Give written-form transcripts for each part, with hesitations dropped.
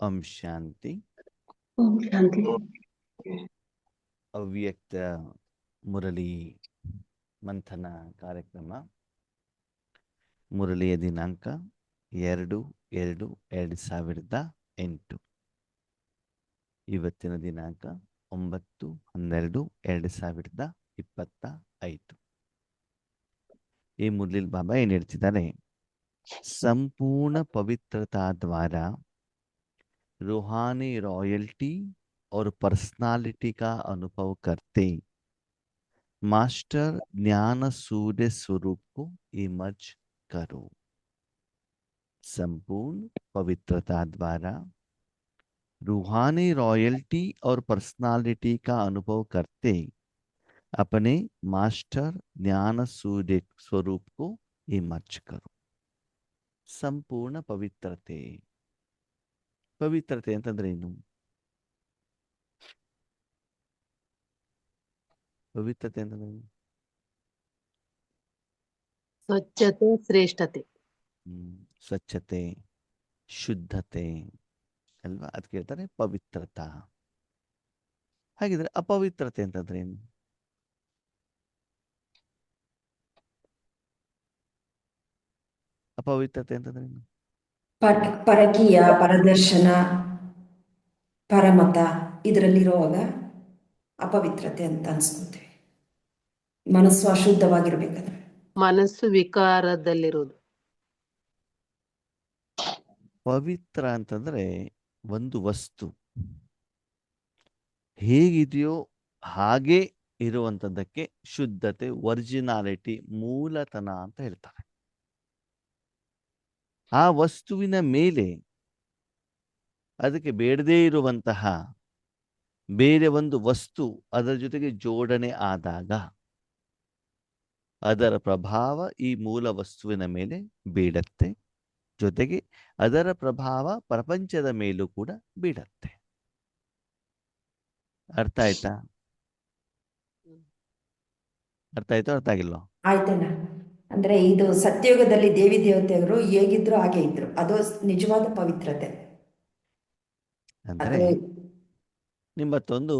ಓಂ ಶಾಂತಿ. ಓಂ ಶಾಂತಿ. ಅವ್ಯಕ್ತ ಮುರಳಿ ಮಂಥನ ಕಾರ್ಯಕ್ರಮ. ಮುರಳಿಯ ದಿನಾಂಕ 2/2/2008. ಇವತ್ತಿನ ದಿನಾಂಕ 9/12/2025. ಈ ಮುರಳಿ ಬಾಬಾ ಏನ್ ಹೇಳ್ತಿದ್ದಾರೆ? ಸಂಪೂರ್ಣ पवित्रता द्वारा रूहानी रॉयल्टी और पर्सनालिटी का अनुभव करते मास्टर ज्ञान सूर्य स्वरूप को इमर्ज करो। संपूर्ण पवित्रता द्वारा रूहानी रॉयल्टी और पर्सनालिटी का अनुभव करते अपने मास्टर ज्ञान सूर्य स्वरूप को इमर्ज करो। ಸಂಪೂರ್ಣ ಪವಿತ್ರತೆ. ಪವಿತ್ರತೆ ಅಂತಂದ್ರೆ ಏನು? ಪವಿತ್ರತೆ ಅಂತಂದ್ರೆ ಏನು? ಸ್ವಚ್ಛತೆ, ಶ್ರೇಷ್ಠತೆ. ಸ್ವಚ್ಛತೆ, ಶುದ್ಧತೆ ಅಲ್ವಾ? ಅದಕ್ಕೆ ಹೇಳ್ತಾರೆ ಪವಿತ್ರತಾ. ಹಾಗಿದ್ರೆ ಅಪವಿತ್ರತೆ ಅಂತಂದ್ರೆ ಏನು? ಅಪವಿತ್ರತೆ ಅಂತಂದ್ರೆ ಏನು? ಪರಕೀಯ, ಪರದರ್ಶನ, ಪರಮತ ಇದರಲ್ಲಿರುವಾಗ ಅಪವಿತ್ರತೆ ಅಂತ ಅನ್ಸ್ಕೊತೀವಿ. ಮನಸ್ಸು ಅಶುದ್ಧವಾಗಿರ್ಬೇಕಾದ್ರೆ, ಮನಸ್ಸು ವಿಕಾರದಲ್ಲಿರೋದು. ಪವಿತ್ರ ಅಂತಂದ್ರೆ ಒಂದು ವಸ್ತು ಹೇಗಿದೆಯೋ ಹಾಗೆ ಇರುವಂತದ್ದಕ್ಕೆ ಶುದ್ಧತೆ, ಒರಿಜಿನಾಲಿಟಿ, ಮೂಲತನ ಅಂತ ಹೇಳ್ತಾರೆ. ಆ ವಸ್ತುವಿನ ಮೇಲೆ ಅದಕ್ಕೆ ಬೇಡದೇ ಇರುವಂತಹ ಬೇರೆ ಒಂದು ವಸ್ತು ಅದರ ಜೊತೆಗೆ ಜೋಡಣೆ ಆದಾಗ ಅದರ ಪ್ರಭಾವ ಈ ಮೂಲ ವಸ್ತುವಿನ ಮೇಲೆ ಬೀಳತ್ತೆ. ಜೊತೆಗೆ ಅದರ ಪ್ರಭಾವ ಪ್ರಪಂಚದ ಮೇಲೂ ಕೂಡ ಬೀಳತ್ತೆ. ಅರ್ಥ ಆಯ್ತಾ? ಅರ್ಥ ಆಯ್ತೋ ಅರ್ಥ ಆಗಿಲ್ವೋ? ಆಯ್ತಣ್ಣ. ಅಂದ್ರೆ ಇದು ಸತ್ಯಯುಗದಲ್ಲಿ ದೇವಿ ದೇವತೆಯವರು ಹೇಗಿದ್ರು ಹಾಗೆ ಇದ್ರು, ಅದು ನಿಜವಾದ ಪವಿತ್ರತೆ. ಅಂದ್ರೆ ನಿಮ್ಮತ್ತೊಂದು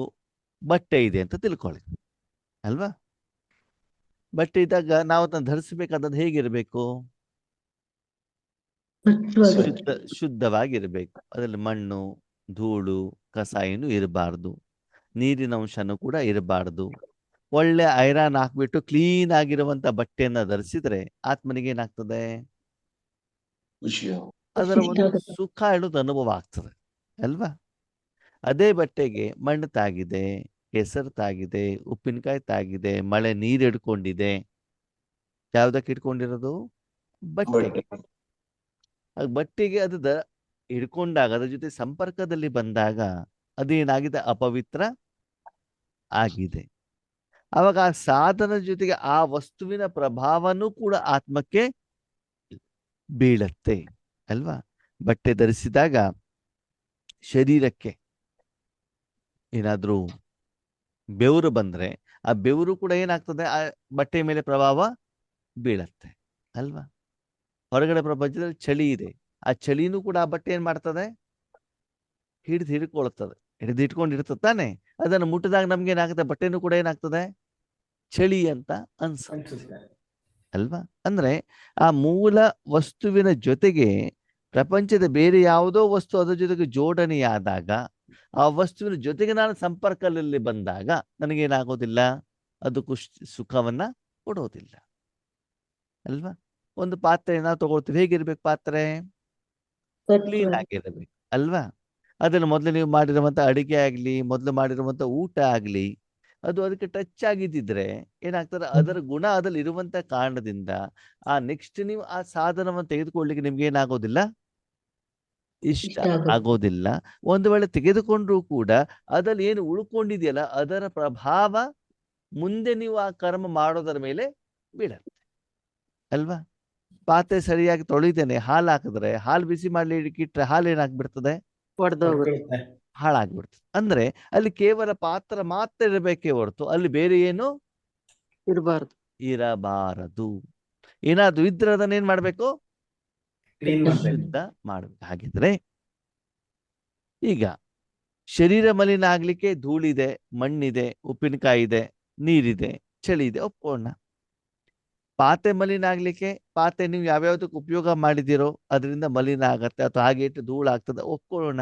ಬಟ್ಟೆ ಇದೆ ಅಂತ ತಿಳ್ಕೊಳ್ಳಿ ಅಲ್ವಾ? ಬಟ್ಟೆ ಇದ್ದಾಗ ನಾವು ಅದನ್ನು ಧರಿಸಬೇಕಾದದ್ದು ಹೇಗಿರ್ಬೇಕು? ಶುದ್ಧವಾಗಿರ್ಬೇಕು. ಅದರಲ್ಲಿ ಮಣ್ಣು, ಧೂಳು, ಕಸ ಏನು ಇರಬಾರ್ದು. ನೀರಿನ ಅಂಶನೂ ಕೂಡ ಇರಬಾರ್ದು. ಒಳ್ಳೆ ಐರನ್ ಹಾಕ್ಬಿಟ್ಟು ಕ್ಲೀನ್ ಆಗಿರುವಂತ ಬಟ್ಟೆಯನ್ನ ಧರಿಸಿದ್ರೆ ಆತ್ಮನಿಗೆ ಏನಾಗ್ತದೆ? ಅದರ ಒಂದು ಸುಖ ಹೇಳೋದು ಅನುಭವ ಆಗ್ತದೆ ಅಲ್ವಾ? ಅದೇ ಬಟ್ಟೆಗೆ ಮಣ್ಣು ತಾಗಿದೆ, ಕೆಸರು ತಾಗಿದೆ, ಉಪ್ಪಿನಕಾಯಿ ತಾಗಿದೆ, ಮಳೆ ನೀರು ಹಿಡ್ಕೊಂಡಿದೆ. ಯಾವ್ದಕ್ಕೆ ಹಿಡ್ಕೊಂಡಿರೋದು? ಬಟ್ಟೆಗೆ. ಬಟ್ಟೆಗೆ ಅದು ಹಿಡ್ಕೊಂಡಾಗ ಅದ್ರ ಜೊತೆ ಸಂಪರ್ಕದಲ್ಲಿ ಬಂದಾಗ ಅದೇನಾಗಿದೆ? ಅಪವಿತ್ರ ಆಗಿದೆ. ಅವಾಗ ಆ ಸಾಧನ ಜೊತೆಗೆ ಆ ವಸ್ತುವಿನ ಪ್ರಭಾವನೂ ಕೂಡ ಆತ್ಮಕ್ಕೆ ಬೀಳತ್ತೆ ಅಲ್ವಾ? ಬಟ್ಟೆ ಧರಿಸಿದಾಗ ಶರೀರಕ್ಕೆ ಏನಾದ್ರೂ ಬೆವರು ಬಂದ್ರೆ ಆ ಬೆವರು ಕೂಡ ಏನಾಗ್ತದೆ? ಆ ಬಟ್ಟೆ ಮೇಲೆ ಪ್ರಭಾವ ಬೀಳತ್ತೆ ಅಲ್ವಾ? ಹೊರಗಡೆ ಪ್ರಪಂಚದಲ್ಲಿ ಚಳಿ ಇದೆ, ಆ ಚಳಿನೂ ಕೂಡ ಆ ಬಟ್ಟೆ ಏನ್ ಮಾಡ್ತದೆ? ಹಿಡ್ಕೊಳ್ತದೆ. ಹಿಡಿದಿಟ್ಕೊಂಡಿರ್ತದೆ ತಾನೆ. ಅದನ್ನು ಮುಟ್ಟಿದಾಗ ನಮ್ಗೆ ಏನಾಗುತ್ತೆ? ಬಟ್ಟೆನೂ ಕೂಡ ಏನಾಗ್ತದೆ? ಚಳಿ ಅಂತ ಅನ್ಸುತ್ತೆ ಅಲ್ವಾ? ಅಂದ್ರೆ ಆ ಮೂಲ ವಸ್ತುವಿನ ಜೊತೆಗೆ ಪ್ರಪಂಚದ ಬೇರೆ ಯಾವುದೋ ವಸ್ತು ಅದರ ಜೊತೆಗೆ ಜೋಡಣೆಯಾದಾಗ, ಆ ವಸ್ತುವಿನ ಜೊತೆಗೆ ನಾನು ಸಂಪರ್ಕದಲ್ಲಿ ಬಂದಾಗ ನನಗೇನಾಗೋದಿಲ್ಲ? ಅದು ಸುಖವನ್ನ ಕೊಡೋದಿಲ್ಲ ಅಲ್ವಾ? ಒಂದು ಪಾತ್ರೆನ ತಗೊಳ್ತೀವಿ, ಹೇಗಿರ್ಬೇಕು ಪಾತ್ರೆ? ಕ್ಲೀನ್ ಆಗಿರ್ಬೇಕು ಅಲ್ವಾ? ಅದನ್ನು ಮೊದಲು ನೀವು ಮಾಡಿರುವಂತ ಅಡಿಗೆ ಆಗ್ಲಿ, ಮೊದಲು ಮಾಡಿರುವಂತ ಊಟ ಆಗ್ಲಿ, ಅದು ಅದಕ್ಕೆ ಟಚ್ ಆಗಿದ್ದಿದ್ರೆ ಏನಾಗ್ತದೆ? ಅದರ ಗುಣ ಅದ್ರಲ್ಲಿ ಇರುವಂತ ಕಾರಣದಿಂದ ಆ ನೆಕ್ಸ್ಟ್ ನೀವು ಆ ಸಾಧನವನ್ನು ತೆಗೆದುಕೊಳ್ಳಿಕ್ಕೆ ನಿಮ್ಗೆ ಏನಾಗೋದಿಲ್ಲ? ಇಷ್ಟ ಆಗೋದಿಲ್ಲ. ಒಂದು ವೇಳೆ ತೆಗೆದುಕೊಂಡ್ರೂ ಕೂಡ ಅದ್ರಲ್ಲಿ ಏನು ಉಳ್ಕೊಂಡಿದೆಯಲ್ಲ ಅದರ ಪ್ರಭಾವ ಮುಂದೆ ನೀವು ಆ ಕರ್ಮ ಮಾಡೋದರ ಮೇಲೆ ಬೀಳತ್ತೆ ಅಲ್ವಾ? ಪಾತ್ರೆ ಸರಿಯಾಗಿ ತೊಳಿದೇನೆ ಹಾಲು ಹಾಕಿದ್ರೆ, ಹಾಲು ಬಿಸಿ ಮಾಡ್ಲಿಕ್ಕೆ ಇಟ್ರೆ ಹಾಲು ಏನಾಗ್ಬಿಡ್ತದೆ? ಹಾಳಾಗ್ಬಿಡ್ತದೆ. ಅಂದ್ರೆ ಅಲ್ಲಿ ಕೇವಲ ಪಾತ್ರ ಮಾತ್ರ ಇರಬೇಕೇ ಹೊರತು ಅಲ್ಲಿ ಬೇರೆ ಏನು ಇರಬಾರದು. ಏನಾದ್ರು ಇದ್ರೆ ಅದನ್ನ ಏನ್ ಮಾಡ್ಬೇಕು? ಶುದ್ಧ ಮಾಡ್ಬೇಕು. ಹಾಗಿದ್ರೆ ಈಗ ಶರೀರ ಮಲಿನ ಆಗ್ಲಿಕ್ಕೆ ಧೂಳಿದೆ, ಮಣ್ಣಿದೆ, ಉಪ್ಪಿನಕಾಯಿ ಇದೆ, ನೀರಿದೆ, ಚಳಿ ಇದೆ, ಒಪ್ಕೊಳ್ಳೋಣ. ಪಾತ್ರೆ ಮಲಿನ ಆಗ್ಲಿಕ್ಕೆ ಪಾತ್ರೆ ನೀವು ಯಾವ್ಯಾವ್ದಕ್ಕೆ ಉಪಯೋಗ ಮಾಡಿದಿರೋ ಅದರಿಂದ ಮಲಿನ ಆಗತ್ತೆ, ಅಥವಾ ಹಾಗೆ ಇಟ್ಟು ಧೂಳಾಗ್ತದೆ, ಒಪ್ಕೊಳ್ಳೋಣ.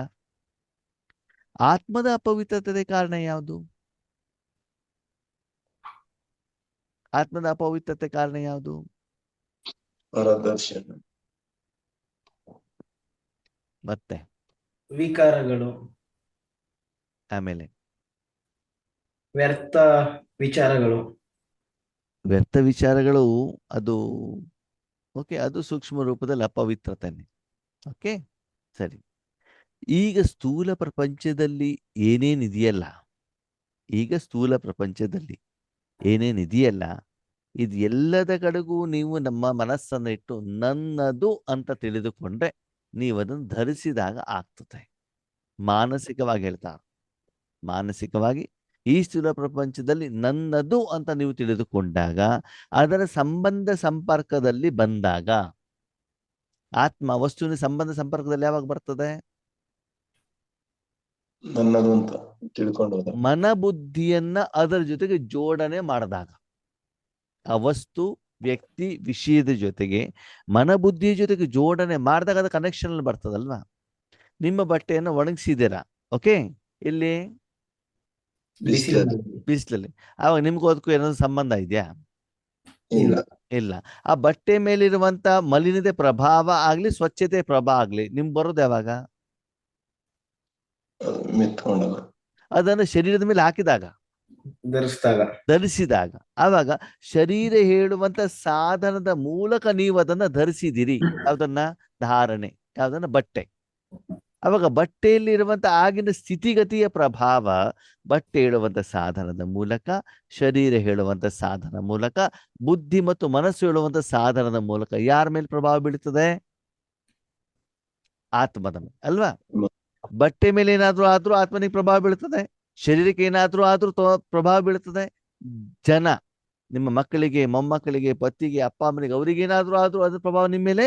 ಆತ್ಮದ ಅಪವಿತ್ರತೆ ಕಾರಣ ಯಾವುದು? ಆತ್ಮದ ಅಪವಿತ್ರತೆ ಕಾರಣ ಯಾವುದು? ಪರದರ್ಶನ, ಮತ್ತೆ ವಿಕಾರಗಳು, ಆಮೇಲೆ ವ್ಯರ್ಥ ವಿಚಾರಗಳು. ವ್ಯರ್ಥ ವಿಚಾರಗಳು, ಅದು ಓಕೆ, ಅದು ಸೂಕ್ಷ್ಮ ರೂಪದಲ್ಲಿ ಅಪವಿತ್ರತೆನೆ. ಓಕೆ, ಸರಿ. ಈಗ ಸ್ಥೂಲ ಪ್ರಪಂಚದಲ್ಲಿ ಏನೇನಿದೆಯಲ್ಲ, ಇದು ಎಲ್ಲದ ಕಡೆಗೂ ನೀವು ನಮ್ಮ ಮನಸ್ಸನ್ನು ಇಟ್ಟು ನನ್ನದು ಅಂತ ತಿಳಿದುಕೊಂಡ್ರೆ ನೀವು ಅದನ್ನು ಧರಿಸಿದಾಗ ಆಗ್ತದೆ. ಮಾನಸಿಕವಾಗಿ ಹೇಳ್ತಾರೆ, ಮಾನಸಿಕವಾಗಿ ಈ ಸ್ಥೂಲ ಪ್ರಪಂಚದಲ್ಲಿ ನನ್ನದು ಅಂತ ನೀವು ತಿಳಿದುಕೊಂಡಾಗ, ಅದರ ಸಂಬಂಧ ಸಂಪರ್ಕದಲ್ಲಿ ಬಂದಾಗ, ಆತ್ಮ ವಸ್ತುವಿನ ಸಂಬಂಧ ಸಂಪರ್ಕದಲ್ಲಿ ಯಾವಾಗ ಬರ್ತದೆ? ನನ್ನದು ಅಂತ ತಿಳ್ಕೊಂಡು ಹೋದ. ಮನಬುದ್ಧಿಯನ್ನ ಅದರ ಜೊತೆಗೆ ಜೋಡಣೆ ಮಾಡಿದಾಗ, ಆ ವಸ್ತು, ವ್ಯಕ್ತಿ, ವಿಷಯದ ಜೊತೆಗೆ ಮನಬುದ್ಧಿಯ ಜೊತೆಗೆ ಜೋಡಣೆ ಮಾಡಿದಾಗ ಅದು ಕನೆಕ್ಷನ್ ಅಲ್ಲಿ ಬರ್ತದಲ್ವಾ? ನಿಮ್ಮ ಬಟ್ಟೆಯನ್ನು ಒಣಗಿಸಿದ್ದೀರಾ, ಓಕೆ, ಇಲ್ಲಿ ಬಿಸಿಲಲ್ಲಿ ಬಿಸಿಲಲ್ಲಿ, ಆವಾಗ ನಿಮ್ಗೂ ಅದಕ್ಕೂ ಏನಾದ್ರು ಸಂಬಂಧ ಇದೆಯಾ? ಇಲ್ಲ. ಇಲ್ಲ. ಆ ಬಟ್ಟೆ ಮೇಲಿರುವಂತ ಮಲಿನತೆ ಪ್ರಭಾವ ಆಗ್ಲಿ, ಸ್ವಚ್ಛತೆ ಪ್ರಭಾವ ಆಗ್ಲಿ, ನಿಮ್ಗೆ ಬರೋದು ಯಾವಾಗ? ಮೆತ್ಕೊಂಡಾಗ, ಅದನ್ನು ಶರೀರದ ಮೇಲೆ ಹಾಕಿದಾಗ, ಧರಿಸಿದಾಗ. ಆವಾಗ ಶರೀರ ಹೇಳುವಂತ ಸಾಧನದ ಮೂಲಕ ನೀವು ಅದನ್ನ ಧರಿಸಿದಿರಿ. ಯಾವ್ದನ್ನ? ಧಾರಣೆ. ಯಾವ್ದನ್ನ? ಬಟ್ಟೆ. ಅವಾಗ ಬಟ್ಟೆಯಲ್ಲಿ ಇರುವಂತ ಆಗಿನ ಸ್ಥಿತಿಗತಿಯ ಪ್ರಭಾವ ಬಟ್ಟೆ ಹೇಳುವಂತ ಸಾಧನದ ಮೂಲಕ, ಶರೀರ ಹೇಳುವಂತ ಸಾಧನ ಮೂಲಕ, ಬುದ್ಧಿ ಮತ್ತು ಮನಸ್ಸು ಹೇಳುವಂತ ಸಾಧನದ ಮೂಲಕ ಯಾರ ಮೇಲೆ ಪ್ರಭಾವ ಬೀಳುತ್ತದೆ? ಆತ್ಮದ ಮೇಲೆ ಅಲ್ವಾ? ಬಟ್ಟೆ ಮೇಲೆ ಏನಾದ್ರೂ ಆದ್ರೂ ಆತ್ಮನಿಗೆ ಪ್ರಭಾವ ಬೀಳುತ್ತದೆ, ಶರೀರಕ್ಕೆ ಏನಾದ್ರೂ ಆದ್ರೂ ಪ್ರಭಾವ ಬೀಳುತ್ತದೆ. ಜನ, ನಿಮ್ಮ ಮಕ್ಕಳಿಗೆ, ಮೊಮ್ಮಕ್ಕಳಿಗೆ, ಪತಿಗೆ, ಅಪ್ಪ ಅಮ್ಮನಿಗೆ, ಅವ್ರಿಗೆ ಏನಾದ್ರೂ ಆದ್ರೂ ಅದ್ರ ಪ್ರಭಾವ ನಿಮ್ಮ ಮೇಲೆ